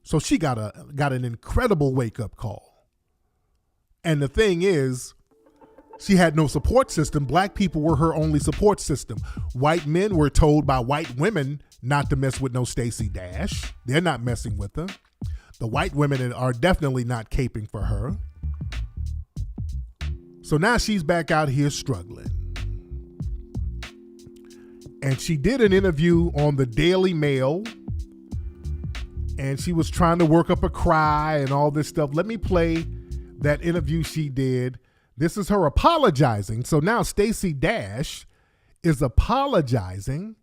So she got an incredible wake-up call. And the thing is, she had no support system. Black people were her only support system. White men were told by white women not to mess with no Stacey Dash. They're not messing with her. The white women are definitely not caping for her. So now she's back out here struggling. And she did an interview on the Daily Mail, and she was trying to work up a cry and all this stuff. Let me play that interview she did. This is her apologizing. So now Stacey Dash is apologizing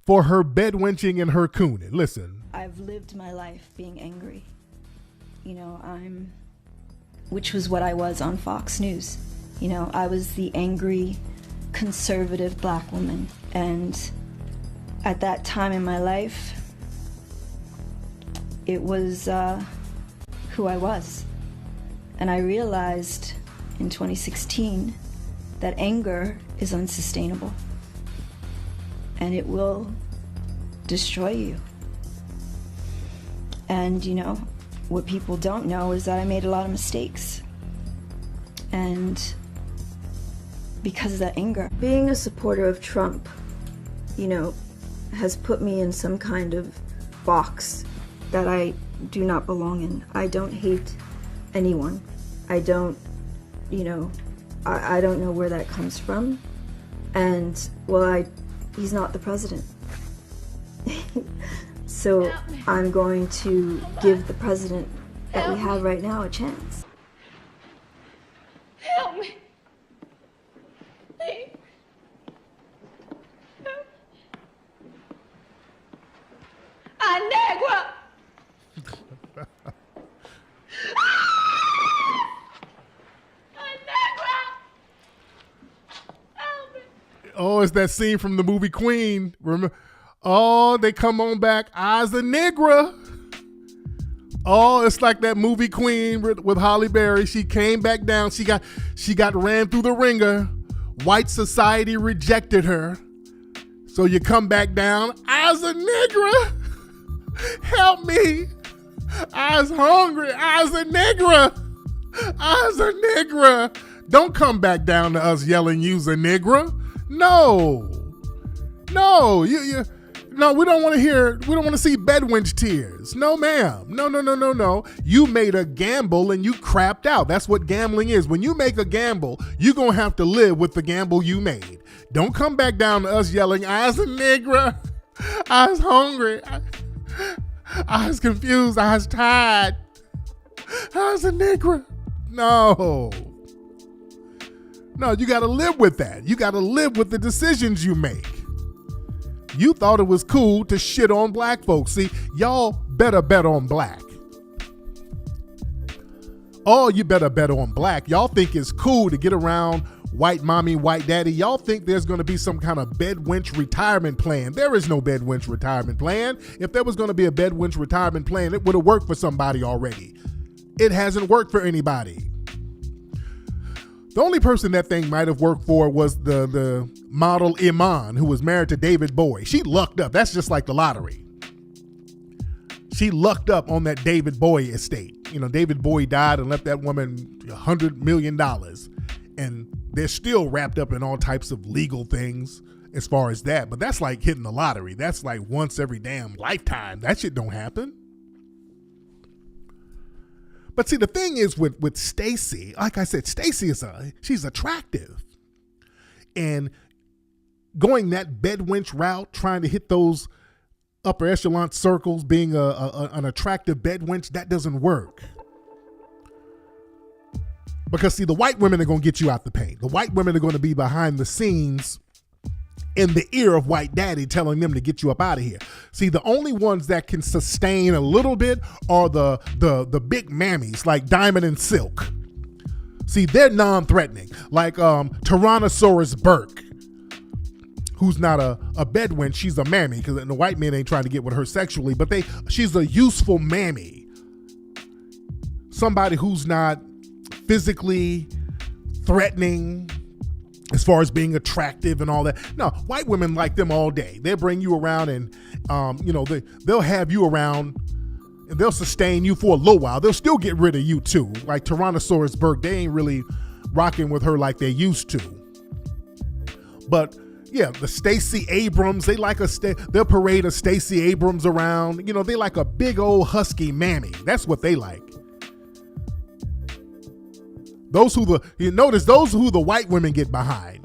for her bedwenching and her cooning. Listen. I've lived my life being angry. Which was what I was on Fox News. I was the angry, conservative Black woman. And at that time in my life, it was who I was. And I realized in 2016 that anger is unsustainable and it will destroy you. And what people don't know is that I made a lot of mistakes. And because of that anger, being a supporter of Trump, has put me in some kind of box that I do not belong in. I don't hate anyone. I don't, I don't know where that comes from. And, he's not the president. So I'm going to give the president that we have right now a chance. Help me. Please. A negro. Oh, it's that scene from the movie Queen. Remember? Oh, they come on back. I's a Negra. Oh, it's like that movie Queen with Halle Berry. She came back down. She got ran through the ringer. White society rejected her. So you come back down. I's a Negra. Help me. I's hungry. I's a Negra. I's a Negra. Don't come back down to us yelling you's a Negra. No, no, we don't want to hear, we don't want to see bedwench tears. No, ma'am. No. You made a gamble and you crapped out. That's what gambling is. When you make a gamble, you're going to have to live with the gamble you made. Don't come back down to us yelling, I was a Negra. I was hungry. I was confused. I was tired. I was a Negra. No, you got to live with that. You got to live with the decisions you make. You thought it was cool to shit on black folks. See, y'all better bet on black. Oh, you better bet on black. Y'all think it's cool to get around white mommy, white daddy. Y'all think there's going to be some kind of bedwench retirement plan. There is no bedwench retirement plan. If there was going to be a bedwench retirement plan, it would have worked for somebody already. It hasn't worked for anybody. The only person that thing might have worked for was the model Iman, who was married to David Bowie. She lucked up. That's just like the lottery. She lucked up on that David Bowie estate. You know, David Bowie died and left that woman $100 million. And they're still wrapped up in all types of legal things as far as that. But that's like hitting the lottery. That's like once every damn lifetime. That shit don't happen. But see, the thing is with Stacey, like I said, Stacey she's attractive. And going that bedwench route, trying to hit those upper echelon circles, being an attractive bedwench, that doesn't work. Because see, the white women are going to get you out the paint. The white women are going to be behind the scenes in the ear of white daddy telling them to get you up out of here. See, the only ones that can sustain a little bit are the big mammies like Diamond and Silk. See, they're non-threatening. Like Tyrannosaurus Burke, who's not a bedwench, she's a mammy, because the white men ain't trying to get with her sexually, but she's a useful mammy. Somebody who's not physically threatening as far as being attractive and all that. No, white women like them all day. They'll bring you around and, they'll have you around and they'll sustain you for a little while. They'll still get rid of you too. Like Tyrannosaurus Burke, they ain't really rocking with her like they used to. But yeah, the Stacey Abrams, they like they'll parade a Stacey Abrams around. You know, they like a big old husky mammy. That's what they like. Those who the white women get behind.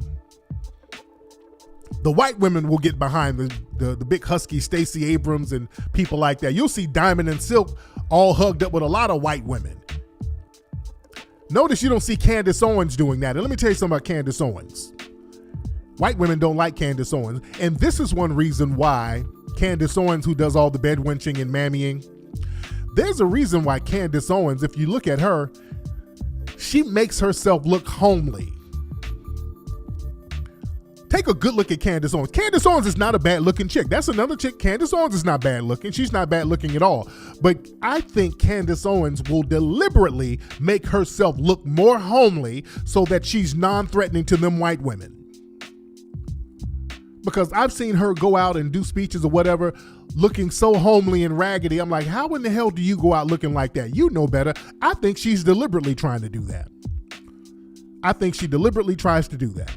The white women will get behind the big husky Stacey Abrams and people like that. You'll see Diamond and Silk all hugged up with a lot of white women. Notice you don't see Candace Owens doing that. And let me tell you something about Candace Owens. White women don't like Candace Owens. And this is one reason why Candace Owens, who does all the bedwenching and mammying, there's a reason why Candace Owens, if you look at her, she makes herself look homely. Take a good look at Candace Owens. Candace Owens is not a bad looking chick. That's another chick. Candace Owens is not bad looking. She's not bad looking at all. But I think Candace Owens will deliberately make herself look more homely so that she's non-threatening to them white women. Because I've seen her go out and do speeches or whatever looking so homely and raggedy. I'm like, how in the hell do you go out looking like that? You know better. I think she's deliberately trying to do that. I think she deliberately tries to do that.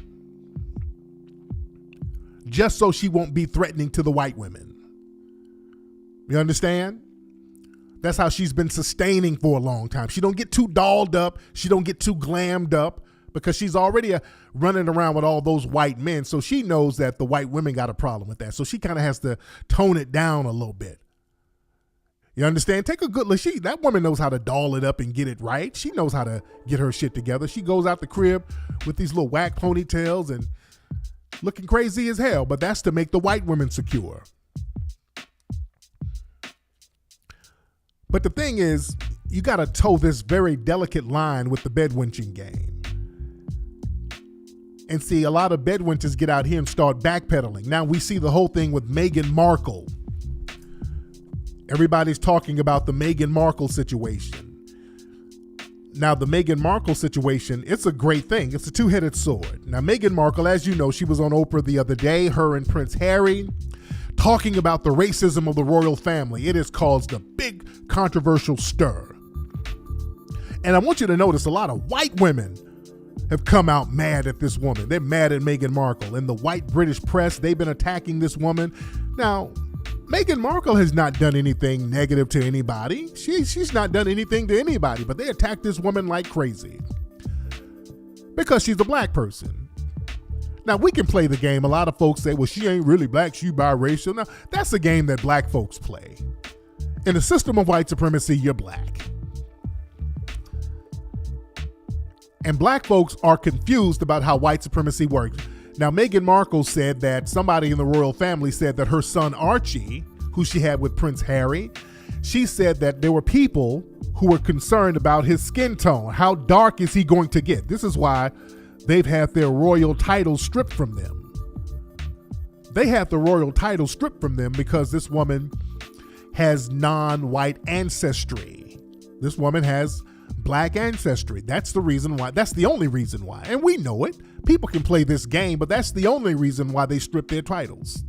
Just so she won't be threatening to the white women. You understand? That's how she's been sustaining for a long time. She don't get too dolled up. She don't get too glammed up because she's already running around with all those white men. So she knows that the white women got a problem with that. So she kind of has to tone it down a little bit. You understand? Take a good look. That woman knows how to doll it up and get it right. She knows how to get her shit together. She goes out the crib with these little whack ponytails and looking crazy as hell, but that's to make the white women secure. But the thing is, you got to toe this very delicate line with the bedwenching game. And see, a lot of bedwenches get out here and start backpedaling. Now we see the whole thing with Meghan Markle. Everybody's talking about the Meghan Markle situation. Now, the Meghan Markle situation, it's a great thing. It's a two-headed sword. Now, Meghan Markle, as you know, she was on Oprah the other day, her and Prince Harry, talking about the racism of the royal family. It has caused a big controversial stir. And I want you to notice a lot of white women have come out mad at this woman. They're mad at Meghan Markle. And the white British press, they've been attacking this woman. Now, Meghan Markle has not done anything negative to anybody. She's not done anything to anybody, but they attack this woman like crazy because she's a black person. Now, we can play the game. A lot of folks say, well, she ain't really black, she biracial. Now, that's a game that black folks play. In the system of white supremacy, you're black. And black folks are confused about how white supremacy works. Now, Meghan Markle said that somebody in the royal family said that her son Archie, who she had with Prince Harry, she said that there were people who were concerned about his skin tone. How dark is he going to get? This is why they've had their royal titles stripped from them. They had the royal title stripped from them because this woman has non-white ancestry. This woman has black ancestry. That's the reason why. That's the only reason why. And we know it. People can play this game, but that's the only reason why they strip their titles.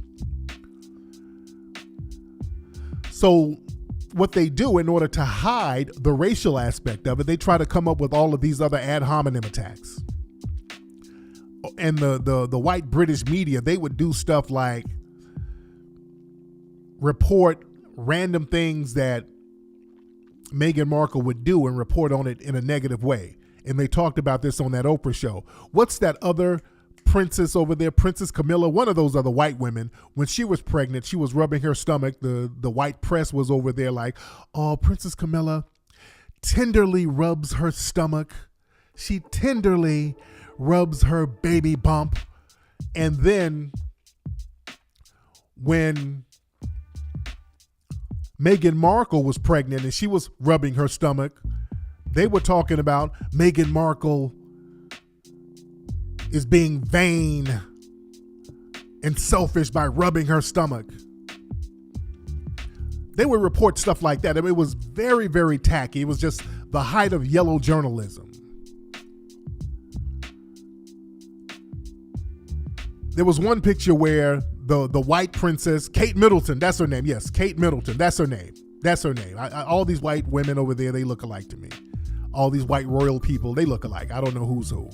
So what they do in order to hide the racial aspect of it, they try to come up with all of these other ad hominem attacks. And the white British media, they would do stuff like report random things that Meghan Markle would do and report on it in a negative way. And they talked about this on that Oprah show. What's that other princess over there, Princess Camilla, one of those other white women, when she was pregnant, she was rubbing her stomach. The white press was over there like, oh, Princess Camilla tenderly rubs her stomach. She tenderly rubs her baby bump. And then when Meghan Markle was pregnant and she was rubbing her stomach, they were talking about Meghan Markle is being vain and selfish by rubbing her stomach. They would report stuff like that. I mean, it was very, very tacky. It was just the height of yellow journalism. There was one picture where the white princess, Kate Middleton, that's her name. Yes, Kate Middleton, that's her name. That's her name. All these white women over there, they look alike to me. All these white royal people, they look alike. I don't know who's who.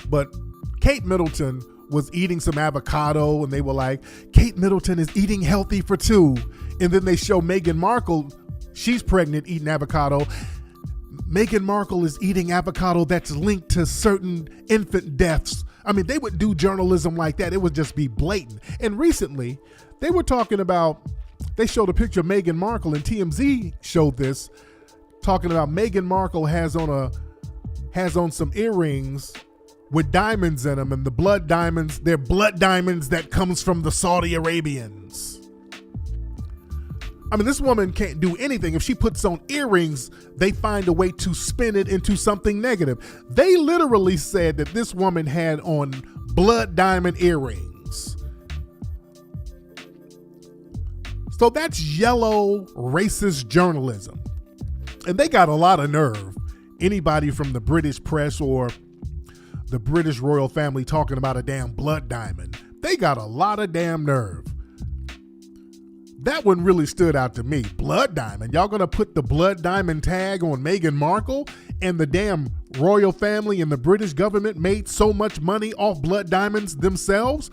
But Kate Middleton was eating some avocado and they were like, Kate Middleton is eating healthy for two. And then they show Meghan Markle, she's pregnant eating avocado. Meghan Markle is eating avocado that's linked to certain infant deaths. I mean, they would do journalism like that. It would just be blatant. And recently, they were talking about, they showed a picture of Meghan Markle, and TMZ showed this, talking about Meghan Markle has on some earrings with diamonds in them, and the blood diamonds, they're blood diamonds that comes from the Saudi Arabians. I mean, this woman can't do anything. If she puts on earrings, they find a way to spin it into something negative. They literally said that this woman had on blood diamond earrings. So that's yellow racist journalism. And they got a lot of nerve. Anybody from the British press or the British royal family talking about a damn blood diamond. They got a lot of damn nerve. That one really stood out to me. Blood diamond. Y'all gonna put the blood diamond tag on Meghan Markle, and the damn royal family and the British government made so much money off blood diamonds themselves?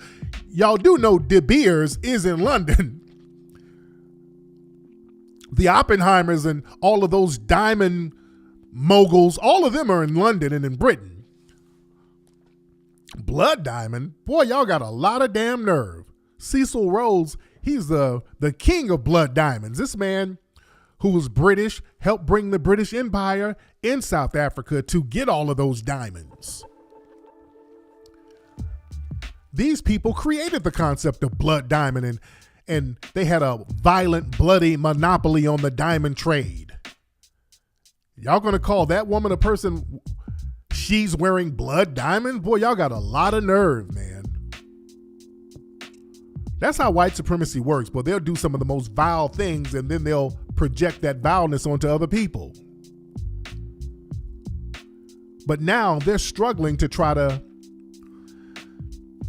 Y'all do know De Beers is in London. The Oppenheimers and all of those diamond moguls, all of them are in London and in Britain. Blood diamond? Boy, y'all got a lot of damn nerve. Cecil Rhodes, he's the king of blood diamonds. This man who was British helped bring the British Empire in South Africa to get all of those diamonds. These people created the concept of blood diamond, and they had a violent, bloody monopoly on the diamond trade. Y'all gonna call that woman a person, she's wearing blood diamonds? Boy, y'all got a lot of nerve, man. That's how white supremacy works, but they'll do some of the most vile things and then they'll project that vileness onto other people. But now they're struggling to try to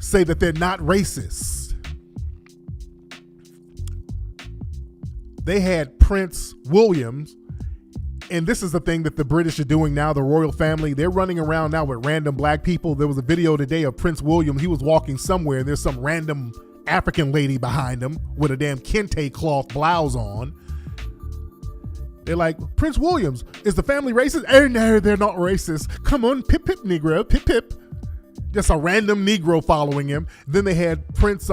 say that they're not racist. They had Prince Williams, and this is the thing that the British are doing now, the royal family. They're running around now with random black people. There was a video today of Prince William. He was walking somewhere and there's some random African lady behind him with a damn kente cloth blouse on. They're like, Prince Williams, is the family racist? Oh no, they're not racist. Come on, pip pip Negro, pip pip. Just a random Negro following him. Then they had Prince,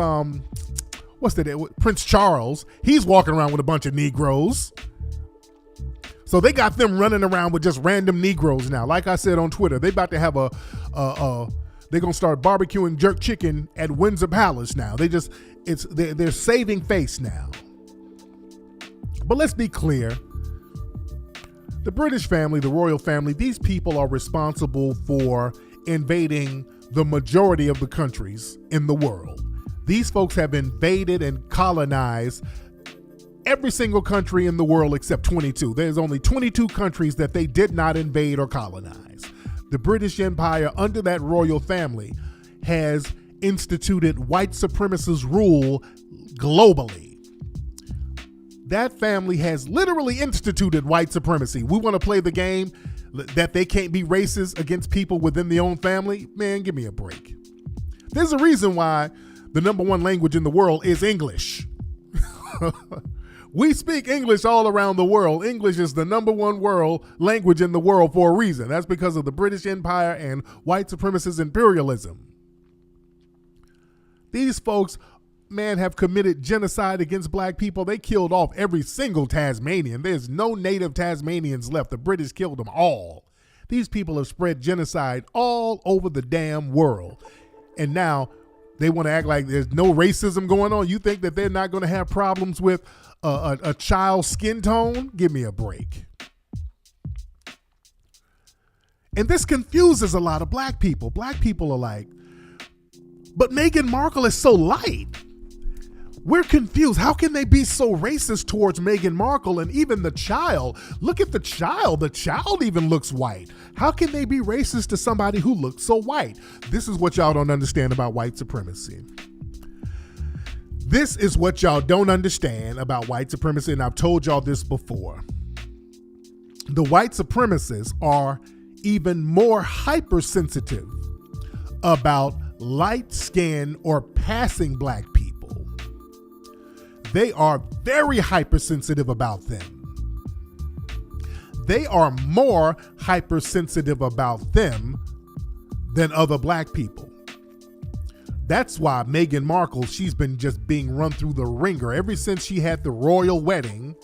Prince Charles. He's walking around with a bunch of Negroes. So they got them running around with just random Negroes now. Like I said on Twitter, they about to have they're gonna start barbecuing jerk chicken at Windsor Palace now. They're saving face now. But let's be clear. The British family, the royal family, these people are responsible for invading the majority of the countries in the world. These folks have invaded and colonized every single country in the world except 22. There's only 22 countries that they did not invade or colonize. The British Empire, under that royal family, has instituted white supremacist rule globally. That family has literally instituted white supremacy. We want to play the game that they can't be racist against people within their own family? Man, give me a break. There's a reason why the number one language in the world is English. We speak English all around the world. English is the number one world language in the world for a reason. That's because of the British Empire and white supremacist imperialism. These folks, man, have committed genocide against black people. They killed off every single Tasmanian. There's no native Tasmanians left. The British killed them all. These people have spread genocide all over the damn world. And now they want to act like there's no racism going on. You think that they're not going to have problems with a child's skin tone? Give me a break. And this confuses a lot of black people. Black people are like, but Meghan Markle is so light. We're confused. How can they be so racist towards Meghan Markle and even the child? Look at the child. The child even looks white. How can they be racist to somebody who looks so white? This is what y'all don't understand about white supremacy. This is what y'all don't understand about white supremacy, and I've told y'all this before. The white supremacists are even more hypersensitive about light skin or passing black people. They are very hypersensitive about them. They are more hypersensitive about them than other black people. That's why Meghan Markle, she's been just being run through the ringer. Ever since she had the royal wedding,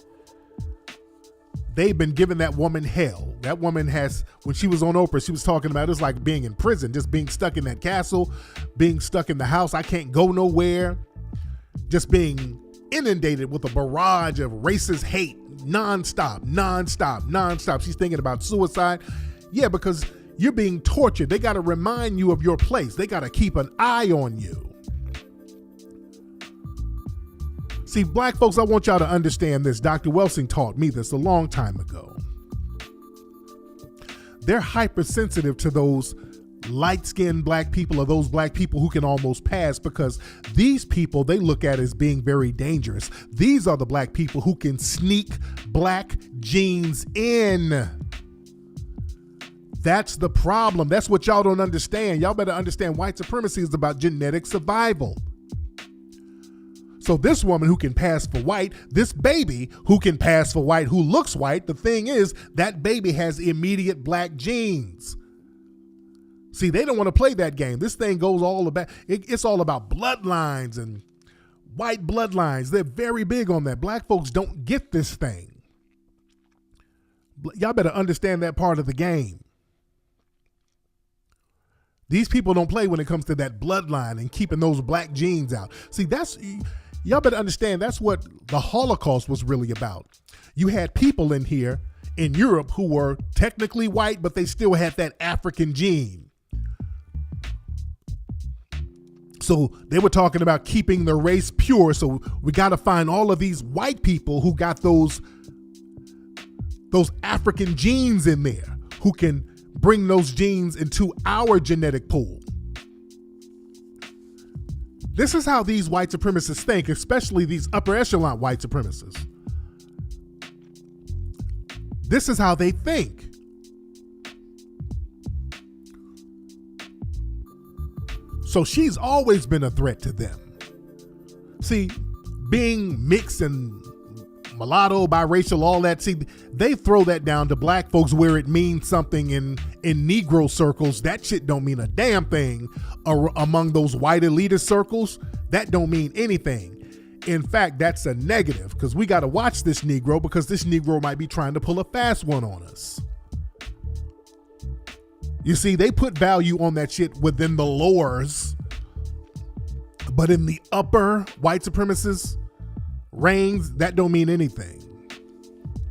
they've been giving that woman hell. That woman has, when she was on Oprah, she was talking about it's like being in prison, just being stuck in that castle, being stuck in the house. I can't go nowhere. Just being inundated with a barrage of racist hate, nonstop. She's thinking about suicide. Yeah, because you're being tortured. They got to remind you of your place. They got to keep an eye on you. See, black folks, I want y'all to understand this. Dr. Welsing taught me this a long time ago. They're hypersensitive to those light-skinned black people or those black people who can almost pass, because these people they look at as being very dangerous. These are the black people who can sneak black genes in. That's the problem. That's what y'all don't understand. Y'all better understand white supremacy is about genetic survival. So this woman who can pass for white, this baby who can pass for white, who looks white, the thing is that baby has immediate black genes. See, they don't want to play that game. This thing goes all about, it's all about bloodlines and white bloodlines. They're very big on that. Black folks don't get this thing. Y'all better understand that part of the game. These people don't play when it comes to that bloodline and keeping those black genes out. See, y'all better understand that's what the Holocaust was really about. You had people in here in Europe who were technically white, but they still had that African gene. So they were talking about keeping the race pure. So we got to find all of these white people who got those African genes in there, who can bring those genes into our genetic pool. This is how these white supremacists think, especially these upper echelon white supremacists. This is how they think. So she's always been a threat to them. See, being mixed and mulatto, biracial, all that, see, they throw that down to black folks where it means something in Negro circles. That shit don't mean a damn thing among those white elitist circles. That don't mean anything. In fact, that's a negative, because we got to watch this Negro, because this Negro might be trying to pull a fast one on us. You see, they put value on that shit within the lowers, but in the upper white supremacist range, that don't mean anything.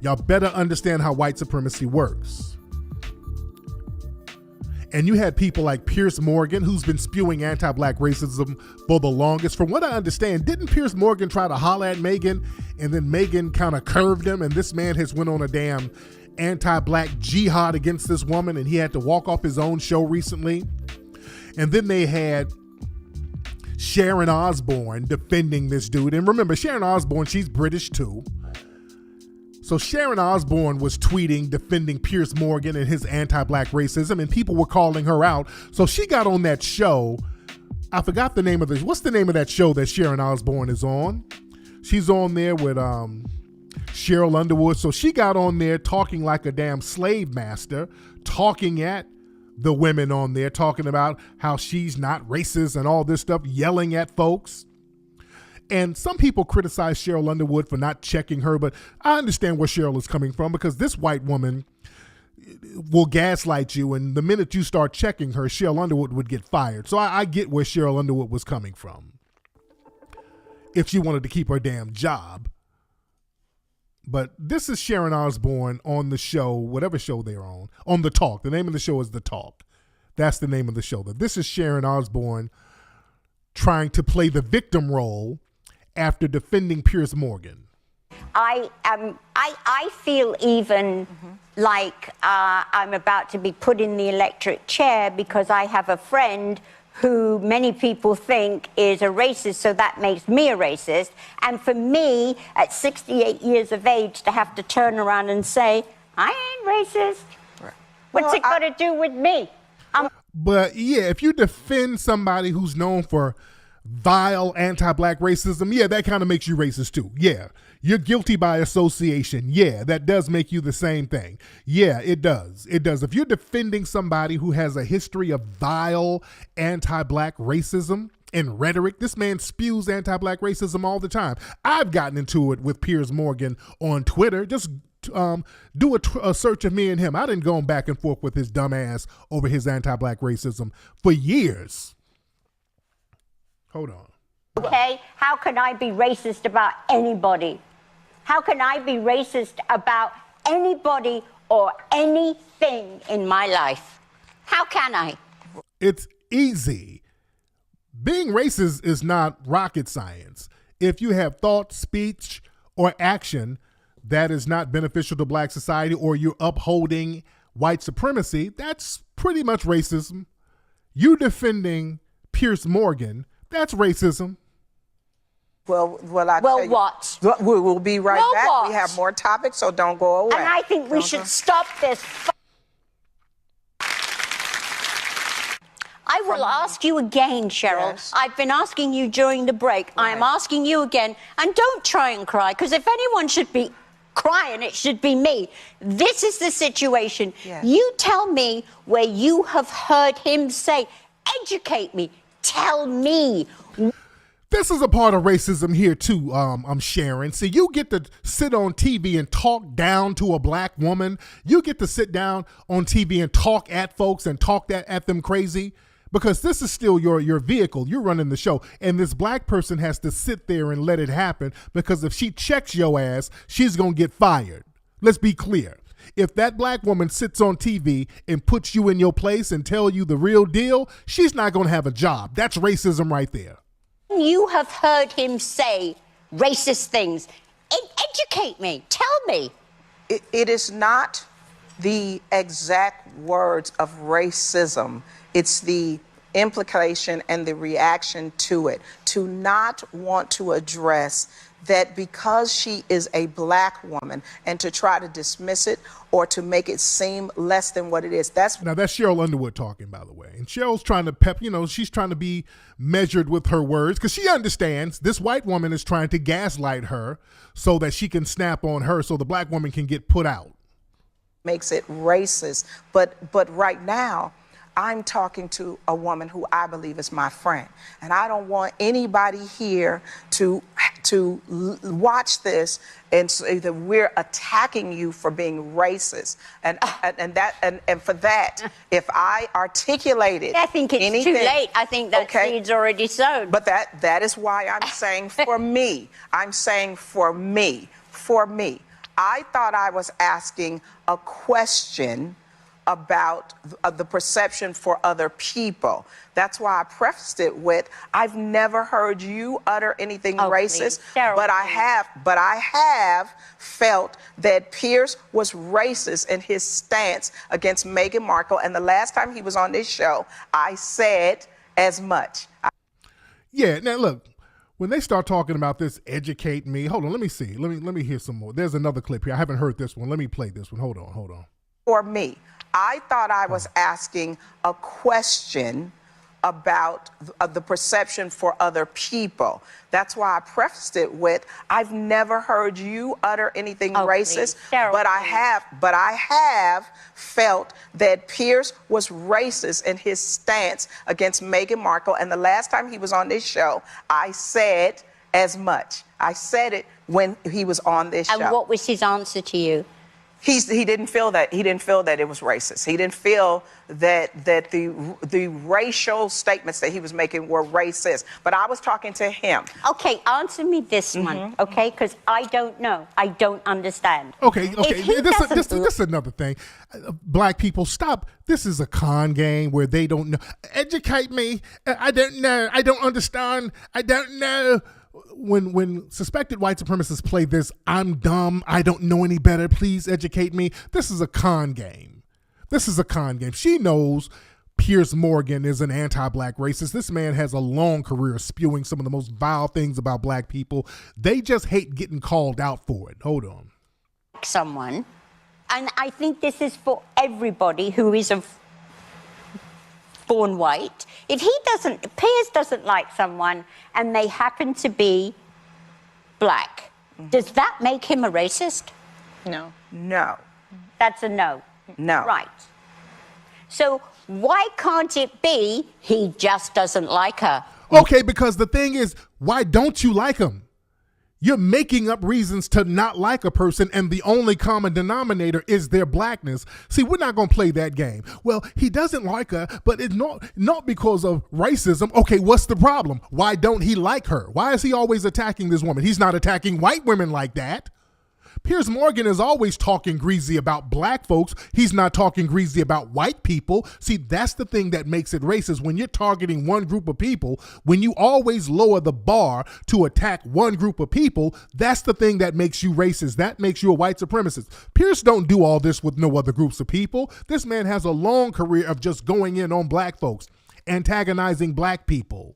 Y'all better understand how white supremacy works. And you had people like Piers Morgan, who's been spewing anti-black racism for the longest. From what I understand, didn't Piers Morgan try to holler at Meghan, and then Meghan kind of curved him, and this man has went on a damn anti-black jihad against this woman, and he had to walk off his own show recently. And then they had Sharon Osbourne defending this dude. And remember, Sharon Osbourne, she's British too. So Sharon Osbourne was tweeting, defending Piers Morgan and his anti-black racism, and people were calling her out. So she got on that show. I forgot the name of what's the name of that show that Sharon Osbourne is on? She's on there with Cheryl Underwood. So she got on there talking like a damn slave master, talking at the women on there, talking about how she's not racist and all this stuff, yelling at folks. And some people criticize Cheryl Underwood for not checking her, but I understand where Cheryl is coming from, because this white woman will gaslight you, and the minute you start checking her, Cheryl Underwood would get fired. So I get where Cheryl Underwood was coming from if she wanted to keep her damn job. But this is Sharon Osbourne on the show, whatever show they're on The Talk. The name of the show is The Talk. That's the name of the show. This is Sharon Osbourne trying to play the victim role after defending Piers Morgan. I feel even like I'm about to be put in the electric chair because I have a friend who many people think is a racist, so that makes me a racist. And for me, at 68 years of age, to have to turn around and say, I ain't racist. What's it got to do with me? But yeah, if you defend somebody who's known for vile anti-black racism, yeah, that kind of makes you racist too. Yeah, you're guilty by association. Yeah, that does make you the same thing. Yeah, it does. It does. If you're defending somebody who has a history of vile anti-black racism and rhetoric, this man spews anti-black racism all the time. I've gotten into it with Piers Morgan on Twitter. Just do a search of me and him. I didn't go back and forth with his dumb ass over his anti-black racism for years. Hold on. Okay, how can I be racist about anybody? How can I be racist about anybody or anything in my life? How can I? It's easy. Being racist is not rocket science. If you have thought, speech, or action that is not beneficial to black society, or you're upholding white supremacy, that's pretty much racism. You defending Piers Morgan, that's racism. Well, I tell you, what? We'll be right back. What? We have more topics, so don't go away. And I think we should stop this. I will ask you again, Cheryl. Yes. I've been asking you during the break. Right. I'm asking you again. And don't try and cry, because if anyone should be crying, it should be me. This is the situation. Yes. You tell me where you have heard him say, educate me, tell me. This is a part of racism here too, Sharon. See, you get to sit on TV and talk down to a black woman. You get to sit down on TV and talk at folks and talk at them crazy, because this is still your vehicle. You're running the show. And this black person has to sit there and let it happen, because if she checks your ass, she's going to get fired. Let's be clear. If that black woman sits on TV and puts you in your place and tell you the real deal, she's not going to have a job. That's racism right there. You have heard him say racist things. Educate me. Tell me. It is not the exact words of racism. It's the implication and the reaction to it. To not want to address that because she is a black woman, and to try to dismiss it or to make it seem less than what it is. Now that's Cheryl Underwood talking, by the way. And Cheryl's trying to she's trying to be measured with her words, because she understands this white woman is trying to gaslight her so that she can snap on her, so the black woman can get put out. Makes it racist. But right now, I'm talking to a woman who I believe is my friend. And I don't want anybody here to watch this and say that we're attacking you for being racist. And for that, if I articulated I think it's anything, too late. I think that seed's already sown. But that is why I'm saying for me. I'm saying for me. I thought I was asking a question about the perception for other people. That's why I prefaced it with, I've never heard you utter anything racist, but I have felt that Pierce was racist in his stance against Meghan Markle, and the last time he was on this show, I said as much. Yeah, now look, when they start talking about this, educate me. Hold on, let me see. Let me hear some more. There's another clip here. I haven't heard this one. Let me play this one. Hold on. For me, I thought I was asking a question about the perception for other people. That's why I prefaced it with, I've never heard you utter anything racist, but I have felt that Pierce was racist in his stance against Meghan Markle, and the last time he was on this show, I said as much. I said it when he was on this show. And what was his answer to you? He didn't feel that it was racist. He didn't feel that the racial statements that he was making were racist. But I was talking to him. Okay, answer me this one, okay? Because I don't know. I don't understand. Okay. This is another thing. Black people, stop. This is a con game where they don't know. Educate me. I don't know. I don't understand. I don't know. When suspected white supremacists play this, I'm dumb, I don't know any better, please educate me. This is a con game. She knows Piers Morgan is an anti-black racist. This man has a long career spewing some of the most vile things about black people. They just hate getting called out for it. Hold on. Someone, and I think this is for everybody who is born white. If Piers doesn't like someone and they happen to be black, does that make him a racist? No. That's a no. No. Right. So why can't it be he just doesn't like her? Okay, because the thing is, why don't you like him? You're making up reasons to not like a person, and the only common denominator is their blackness. See, we're not going to play that game. Well, he doesn't like her, but it's not because of racism. Okay, what's the problem? Why don't he like her? Why is he always attacking this woman? He's not attacking white women like that. Piers Morgan is always talking greasy about black folks. He's not talking greasy about white people. See, that's the thing that makes it racist. When you're targeting one group of people, when you always lower the bar to attack one group of people, that's the thing that makes you racist. That makes you a white supremacist. Pierce don't do all this with no other groups of people. This man has a long career of just going in on black folks, antagonizing black people.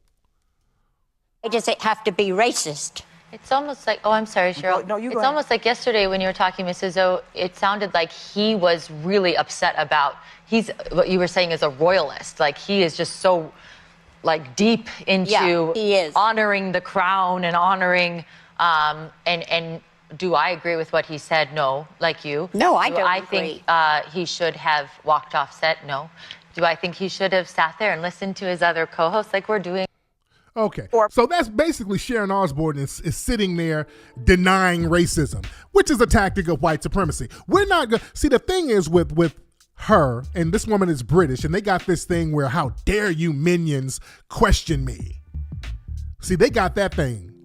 Why does it have to be racist? It's almost like, I'm sorry, Cheryl. No, you go It's ahead. almost like yesterday when you were talking, Mrs. O, it sounded like he was really upset about, what you were saying is a royalist. Like, he is just so, deep into he is. honoring the crown and honoring, and do I agree with what he said? No, like you. No, I Do don't I agree. think he should have walked off set? No. Do I think he should have sat there and listened to his other co-hosts like we're doing? Okay, so that's basically Sharon Osbourne is sitting there denying racism, which is a tactic of white supremacy. We're not going to see, the thing is with her, and this woman is British, and they got this thing where, how dare you minions question me? See, they got that thing.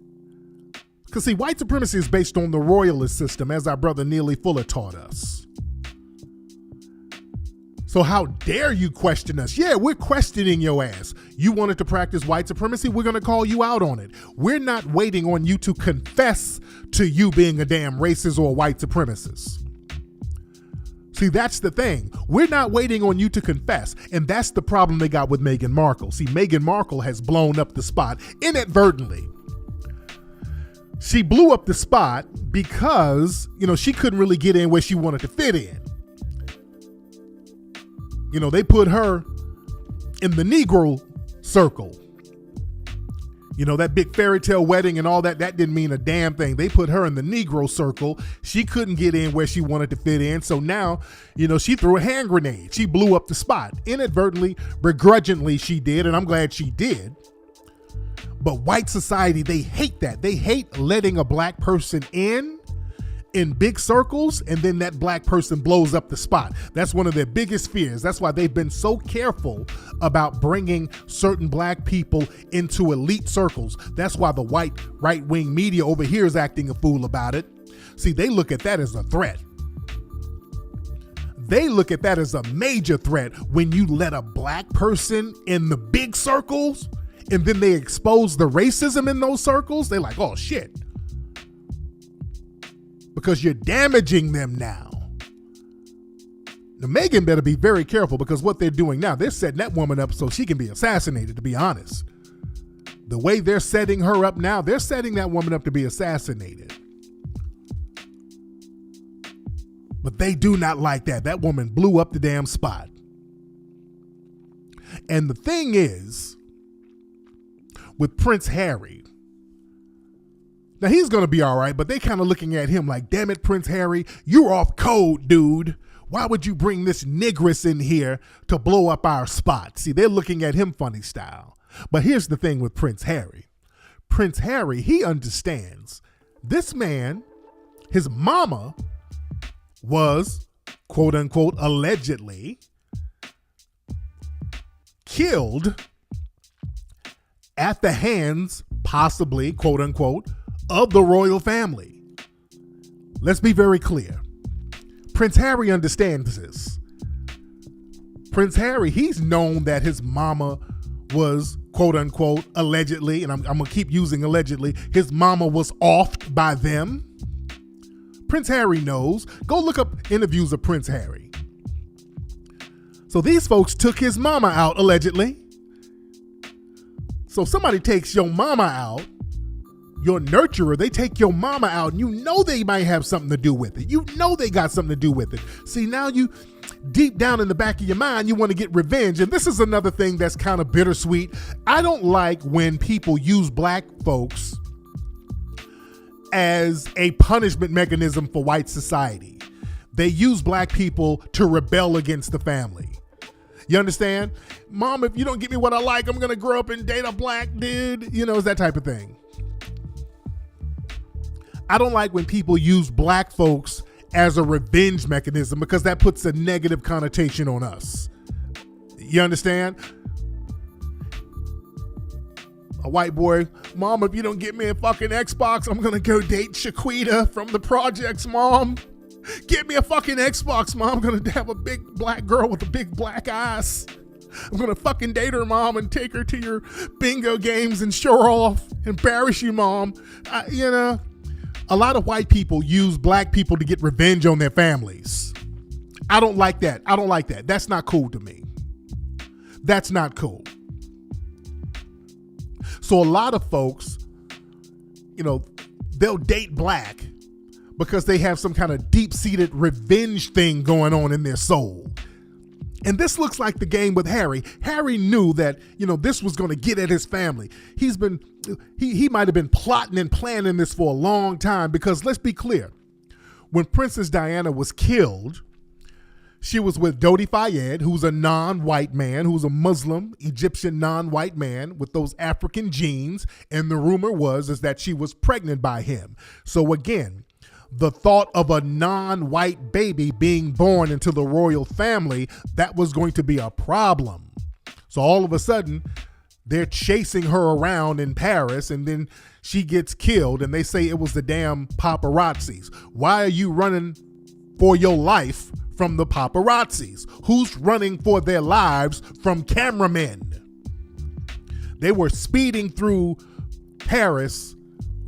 Because see, white supremacy is based on the royalist system, as our brother Neely Fuller taught us. So how dare you question us? Yeah, we're questioning your ass. You wanted to practice white supremacy, we're going to call you out on it. We're not waiting on you to confess to you being a damn racist or a white supremacist. See, that's the thing. We're not waiting on you to confess. And that's the problem they got with Meghan Markle. See, Meghan Markle has blown up the spot inadvertently. She blew up the spot because, she couldn't really get in where she wanted to fit in. They put her in the Negro circle. That big fairy tale wedding and all that didn't mean a damn thing. They put her in the Negro circle. She couldn't get in where she wanted to fit in. So now, she threw a hand grenade. She blew up the spot. Inadvertently, begrudgingly she did, and I'm glad she did. But white society, they hate that. They hate letting a black person in big circles, and then that black person blows up the spot. That's one of their biggest fears. That's why they've been so careful about bringing certain black people into elite circles. That's why the white right-wing media over here is acting a fool about it. See, they look at that as a threat. They look at that as a major threat when you let a black person in the big circles and then they expose the racism in those circles. They're like, oh shit. Because you're damaging them now. Now, Megan better be very careful because what they're doing now, they're setting that woman up so she can be assassinated, to be honest. The way they're setting her up now, they're setting that woman up to be assassinated. But they do not like that. That woman blew up the damn spot. And the thing is, with Prince Harry, now he's going to be all right, but they kind of looking at him like, damn it, Prince Harry, you're off code, dude. Why would you bring this negress in here to blow up our spot? See, they're looking at him funny style. But here's the thing with Prince Harry. Prince Harry, he understands this man, his mama was, quote unquote, allegedly killed at the hands, possibly, quote unquote, of the royal family. Let's be very clear. Prince Harry understands this. Prince Harry, he's known that his mama was, quote unquote, allegedly, and I'm going to keep using allegedly, his mama was offed by them. Prince Harry knows. Go look up interviews of Prince Harry. So these folks took his mama out, allegedly. So somebody takes your mama out, your nurturer, they take your mama out, and you know they might have something to do with it. You know they got something to do with it. See, now you, deep down in the back of your mind, you want to get revenge. And this is another thing that's kind of bittersweet. I don't like when people use black folks as a punishment mechanism for white society. They use black people to rebel against the family. You understand? Mom, if you don't give me what I like, I'm going to grow up and date a black dude. You know, it's that type of thing. I don't like when people use black folks as a revenge mechanism because that puts a negative connotation on us. You understand? A white boy, Mom, if you don't get me a fucking Xbox, I'm going to go date Shaquita from the projects, Mom. Get me a fucking Xbox, Mom. I'm going to have a big black girl with a big black eyes. I'm going to fucking date her, Mom, and take her to your bingo games and show her off. Embarrass you, Mom. You know, a lot of white people use black people to get revenge on their families. I don't like that. I don't like that. That's not cool to me. That's not cool. So a lot of folks, you know, they'll date black because they have some kind of deep-seated revenge thing going on in their soul. And this looks like the game with Harry. Harry knew that, you know, this was going to get at his family. He might have been plotting and planning this for a long time because let's be clear. When Princess Diana was killed, she was with Dodi Fayed, who's a non-white man, who's a Muslim, Egyptian non-white man with those African genes. And the rumor is that she was pregnant by him. So again, the thought of a non-white baby being born into the royal family, that was going to be a problem. So all of a sudden, they're chasing her around in Paris and then she gets killed and they say it was the damn paparazzis. Why are you running for your life from the paparazzis? Who's running for their lives from cameramen? They were speeding through Paris,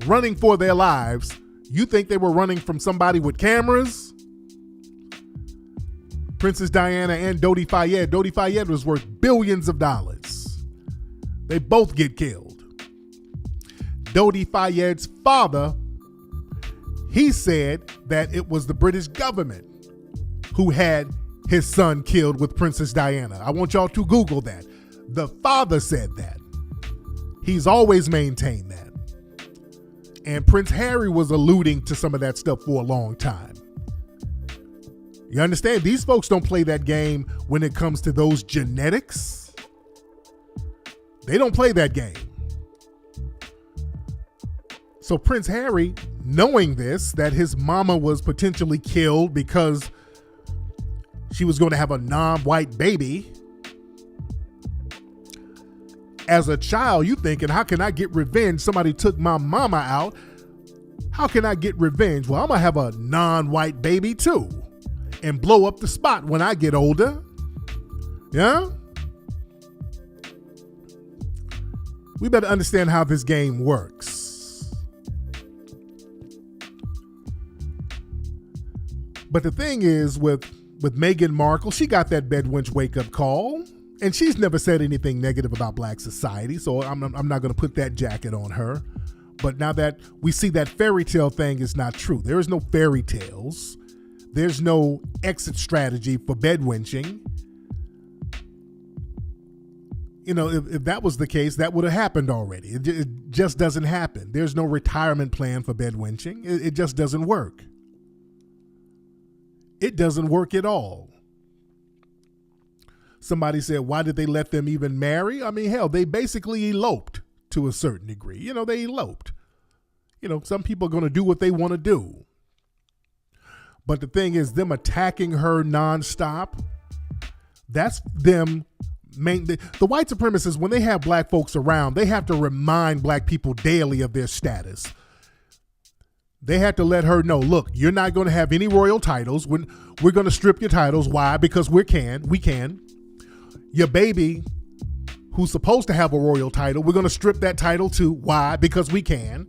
running for their lives. You think they were running from somebody with cameras? Princess Diana and Dodi Fayed. Dodi Fayed was worth billions of dollars. They both get killed. Dodi Fayed's father, he said that it was the British government who had his son killed with Princess Diana. I want y'all to Google that. The father said that. He's always maintained that. And Prince Harry was alluding to some of that stuff for a long time. You understand? These folks don't play that game when it comes to those genetics. They don't play that game. So Prince Harry, knowing this, that his mama was potentially killed because she was going to have a non-white baby. As a child, you thinking, how can I get revenge? Somebody took my mama out. How can I get revenge? Well, I'm going to have a non-white baby too. and blow up the spot when I get older. Yeah? We better understand how this game works. But the thing is, with Meghan Markle, she got that Bedwench wake-up call, and she's never said anything negative about black society, so I'm not going to put that jacket on her. But now that we see that fairy tale thing is not true. There is no fairy tales. There's no exit strategy for bedwenching. You know, if that was the case, that would have happened already. It just doesn't happen. There's no retirement plan for bedwenching. It just doesn't work. It doesn't work at all. Somebody said, why did they let them even marry? I mean, hell, they basically eloped to a certain degree. You know, they eloped. You know, some people are going to do what they want to do. But the thing is, them attacking her nonstop, that's them. The white supremacists, when they have black folks around, they have to remind black people daily of their status. They had to let her know, look, you're not going to have any royal titles. We're going to strip your titles. Why? Because we can. Your baby, who's supposed to have a royal title, we're going to strip that title too. Why? Because we can.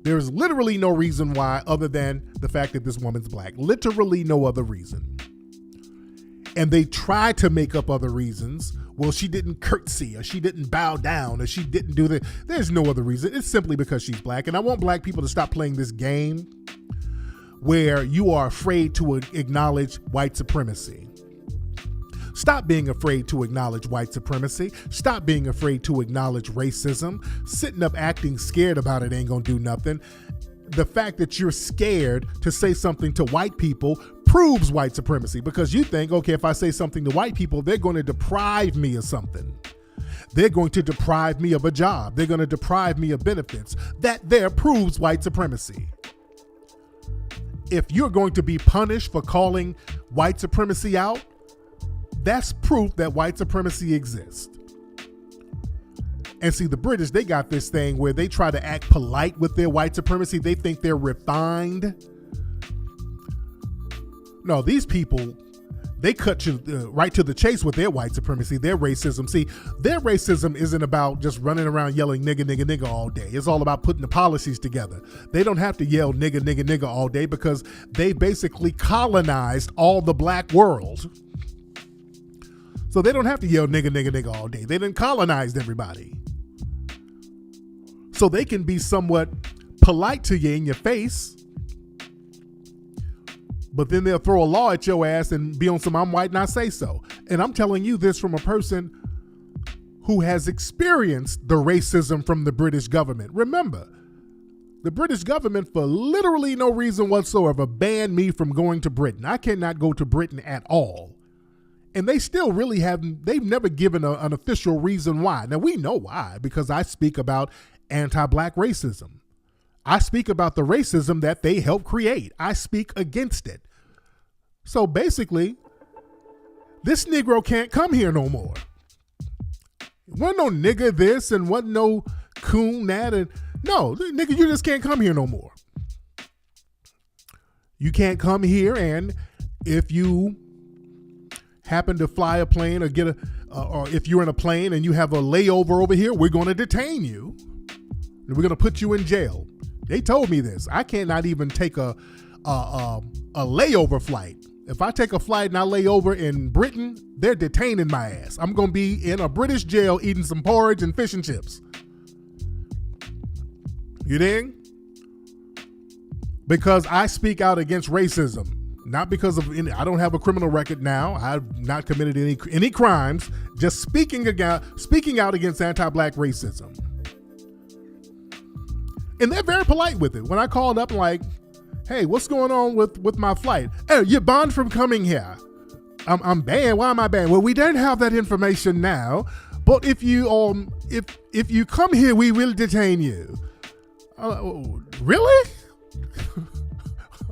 There's literally no reason why other than the fact that this woman's black. Literally no other reason. And they try to make up other reasons. Well, she didn't curtsy, or she didn't bow down, or she didn't do that. There's no other reason. It's simply because she's black. And I want black people to stop playing this game where you are afraid to acknowledge white supremacy. Stop being afraid to acknowledge white supremacy. Stop being afraid to acknowledge racism. Sitting up acting scared about it ain't gonna do nothing. The fact that you're scared to say something to white people proves white supremacy, because you think, okay, if I say something to white people, they're going to deprive me of something. They're going to deprive me of a job. They're going to deprive me of benefits. That there proves white supremacy. If you're going to be punished for calling white supremacy out, that's proof that white supremacy exists. And see, the British, they got this thing where they try to act polite with their white supremacy. They think they're refined. No, these people, they cut you right to the chase with their white supremacy, their racism. See, their racism isn't about just running around yelling nigga, nigga, nigga all day. It's all about putting the policies together. They don't have to yell nigga, nigga, nigga all day because they basically colonized all the black world. So they don't have to yell nigga, nigga, nigga all day. They didn't colonize everybody. So they can be somewhat polite to you in your face, but then they'll throw a law at your ass and be on some I'm white and I say so. And I'm telling you this from a person who has experienced the racism from the British government. Remember, the British government, for literally no reason whatsoever, banned me from going to Britain. I cannot go to Britain at all. And they still really haven't, they've never given an official reason why. Now we know why, because I speak about anti-black racism. I speak about the racism that they helped create. I speak against it. So basically, this Negro can't come here no more. Wasn't no nigga this and wasn't no coon that. And no, nigga, you just can't come here no more. You can't come here, and if you happen to fly a plane or get or if you're in a plane and you have a layover over here, we're going to detain you. We're going to put you in jail. They told me this. I cannot even take a layover flight. If I take a flight and I lay over in Britain, they're detaining my ass. I'm going to be in a British jail eating some porridge and fish and chips. You dig? Because I speak out against racism. Not because of any, I don't have a criminal record now. I've not committed any crimes. Just speaking out against anti-black racism. And they're very polite with it. When I called up, I'm like, hey, what's going on with my flight? Hey, you're banned from coming here. I'm banned. Why am I banned? Well, we don't have that information now. But if you come here, we will detain you. Really?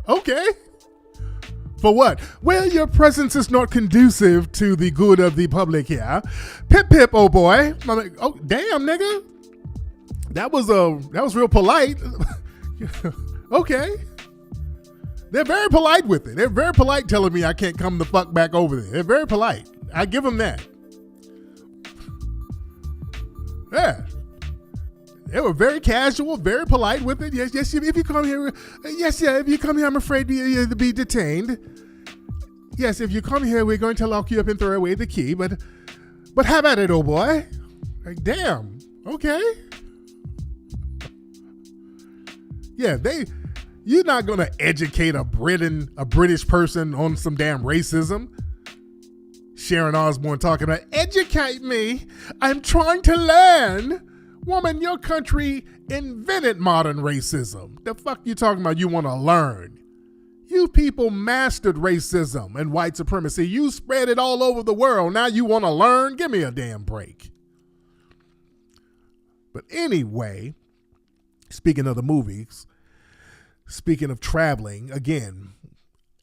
Okay. For what? Well, your presence is not conducive to the good of the public here. Pip pip, oh boy. I'm like, oh damn, nigga. That was real polite. Okay. They're very polite with it. They're very polite telling me I can't come the fuck back over there. They're very polite. I give them that. Yeah. They were very casual, very polite with it. Yes, if you come here, if you come here, I'm afraid you'll be detained. Yes, if you come here, we're going to lock you up and throw away the key, but have at it, old boy. Like, damn, okay. Yeah, you're not going to educate a British person on some damn racism. Sharon Osbourne talking about, educate me. I'm trying to learn. Woman, your country invented modern racism. The fuck you talking about you want to learn? You people mastered racism and white supremacy. You spread it all over the world. Now you want to learn? Give me a damn break. But anyway, speaking of the movies, speaking of traveling, again,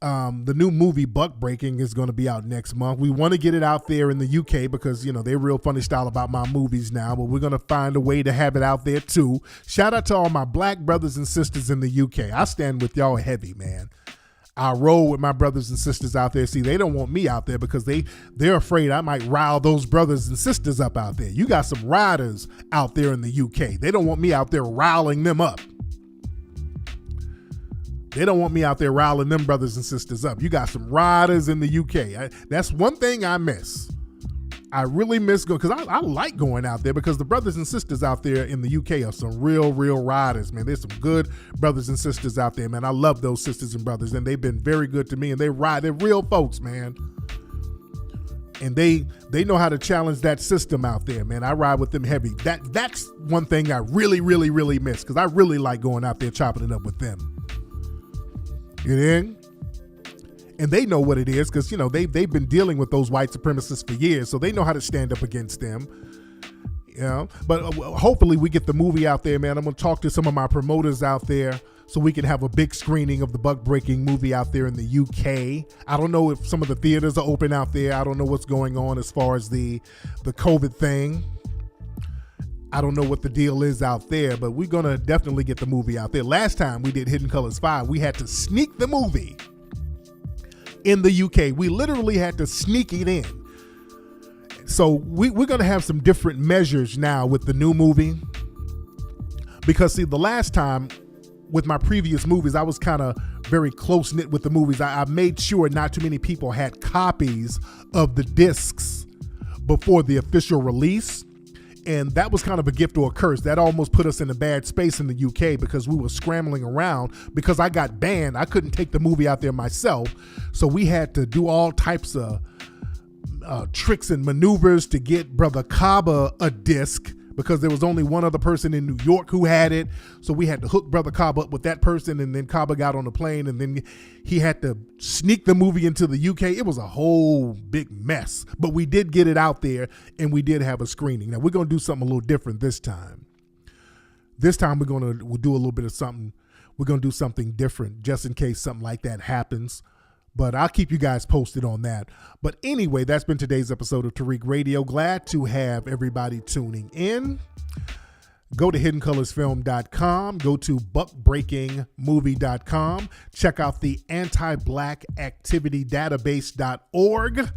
the new movie Backpedaling is going to be out next month. We want to get it out there in the UK because, they're real funny style about my movies now, but we're going to find a way to have it out there too. Shout out to all my black brothers and sisters in the UK. I stand with y'all heavy, man. I roll with my brothers and sisters out there. See, they don't want me out there because they're afraid I might rile those brothers and sisters up out there. You got some riders out there in the UK. They don't want me out there riling them up. They don't want me out there riling them brothers and sisters up. You got some riders in the UK. That's one thing I miss. I really miss going, because I like going out there because the brothers and sisters out there in the UK are some real riders, man. There's some good brothers and sisters out there, man. I love those sisters and brothers, and they've been very good to me, and they're real folks, man. And they know how to challenge that system out there, man. I ride with them heavy. That's one thing I really miss because I really like going out there chopping it up with them. You know? And they know what it is because, they've been dealing with those white supremacists for years, so they know how to stand up against them. But hopefully we get the movie out there, man. I'm going to talk to some of my promoters out there so we can have a big screening of the Backpedaling movie out there in the UK. I don't know if some of the theaters are open out there. I don't know what's going on as far as the COVID thing. I don't know what the deal is out there, but we're going to definitely get the movie out there. Last time we did Hidden Colors 5, we had to sneak the movie in the UK. We literally had to sneak it in. So we're going to have some different measures now with the new movie. Because, see, the last time with my previous movies, I was kind of very close-knit with the movies. I made sure not too many people had copies of the discs before the official release. And that was kind of a gift or a curse. That almost put us in a bad space in the UK because we were scrambling around because I got banned. I couldn't take the movie out there myself. So we had to do all types of tricks and maneuvers to get Brother Kaba a disc because there was only one other person in New York who had it. So we had to hook Brother Kaba up with that person, and then Kaba got on the plane, and then he had to sneak the movie into the UK. It was a whole big mess, but we did get it out there, and we did have a screening. Now we're going to do something a little different this time. This time we'll do a little bit of something. We're going to do something different just in case something like that happens. But I'll keep you guys posted on that. But anyway, that's been today's episode of Tariq Radio. Glad to have everybody tuning in. Go to hiddencolorsfilm.com. Go to buckbreakingmovie.com. Check out the anti-blackactivitydatabase.org.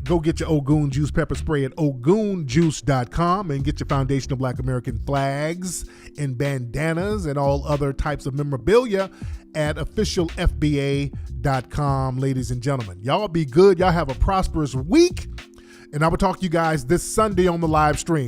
Go get your Ogun Juice pepper spray at ogunjuice.com and get your foundational Black American flags and bandanas and all other types of memorabilia at officialfba.com, ladies and gentlemen. Y'all be good. Y'all have a prosperous week. And I will talk to you guys this Sunday on the live stream.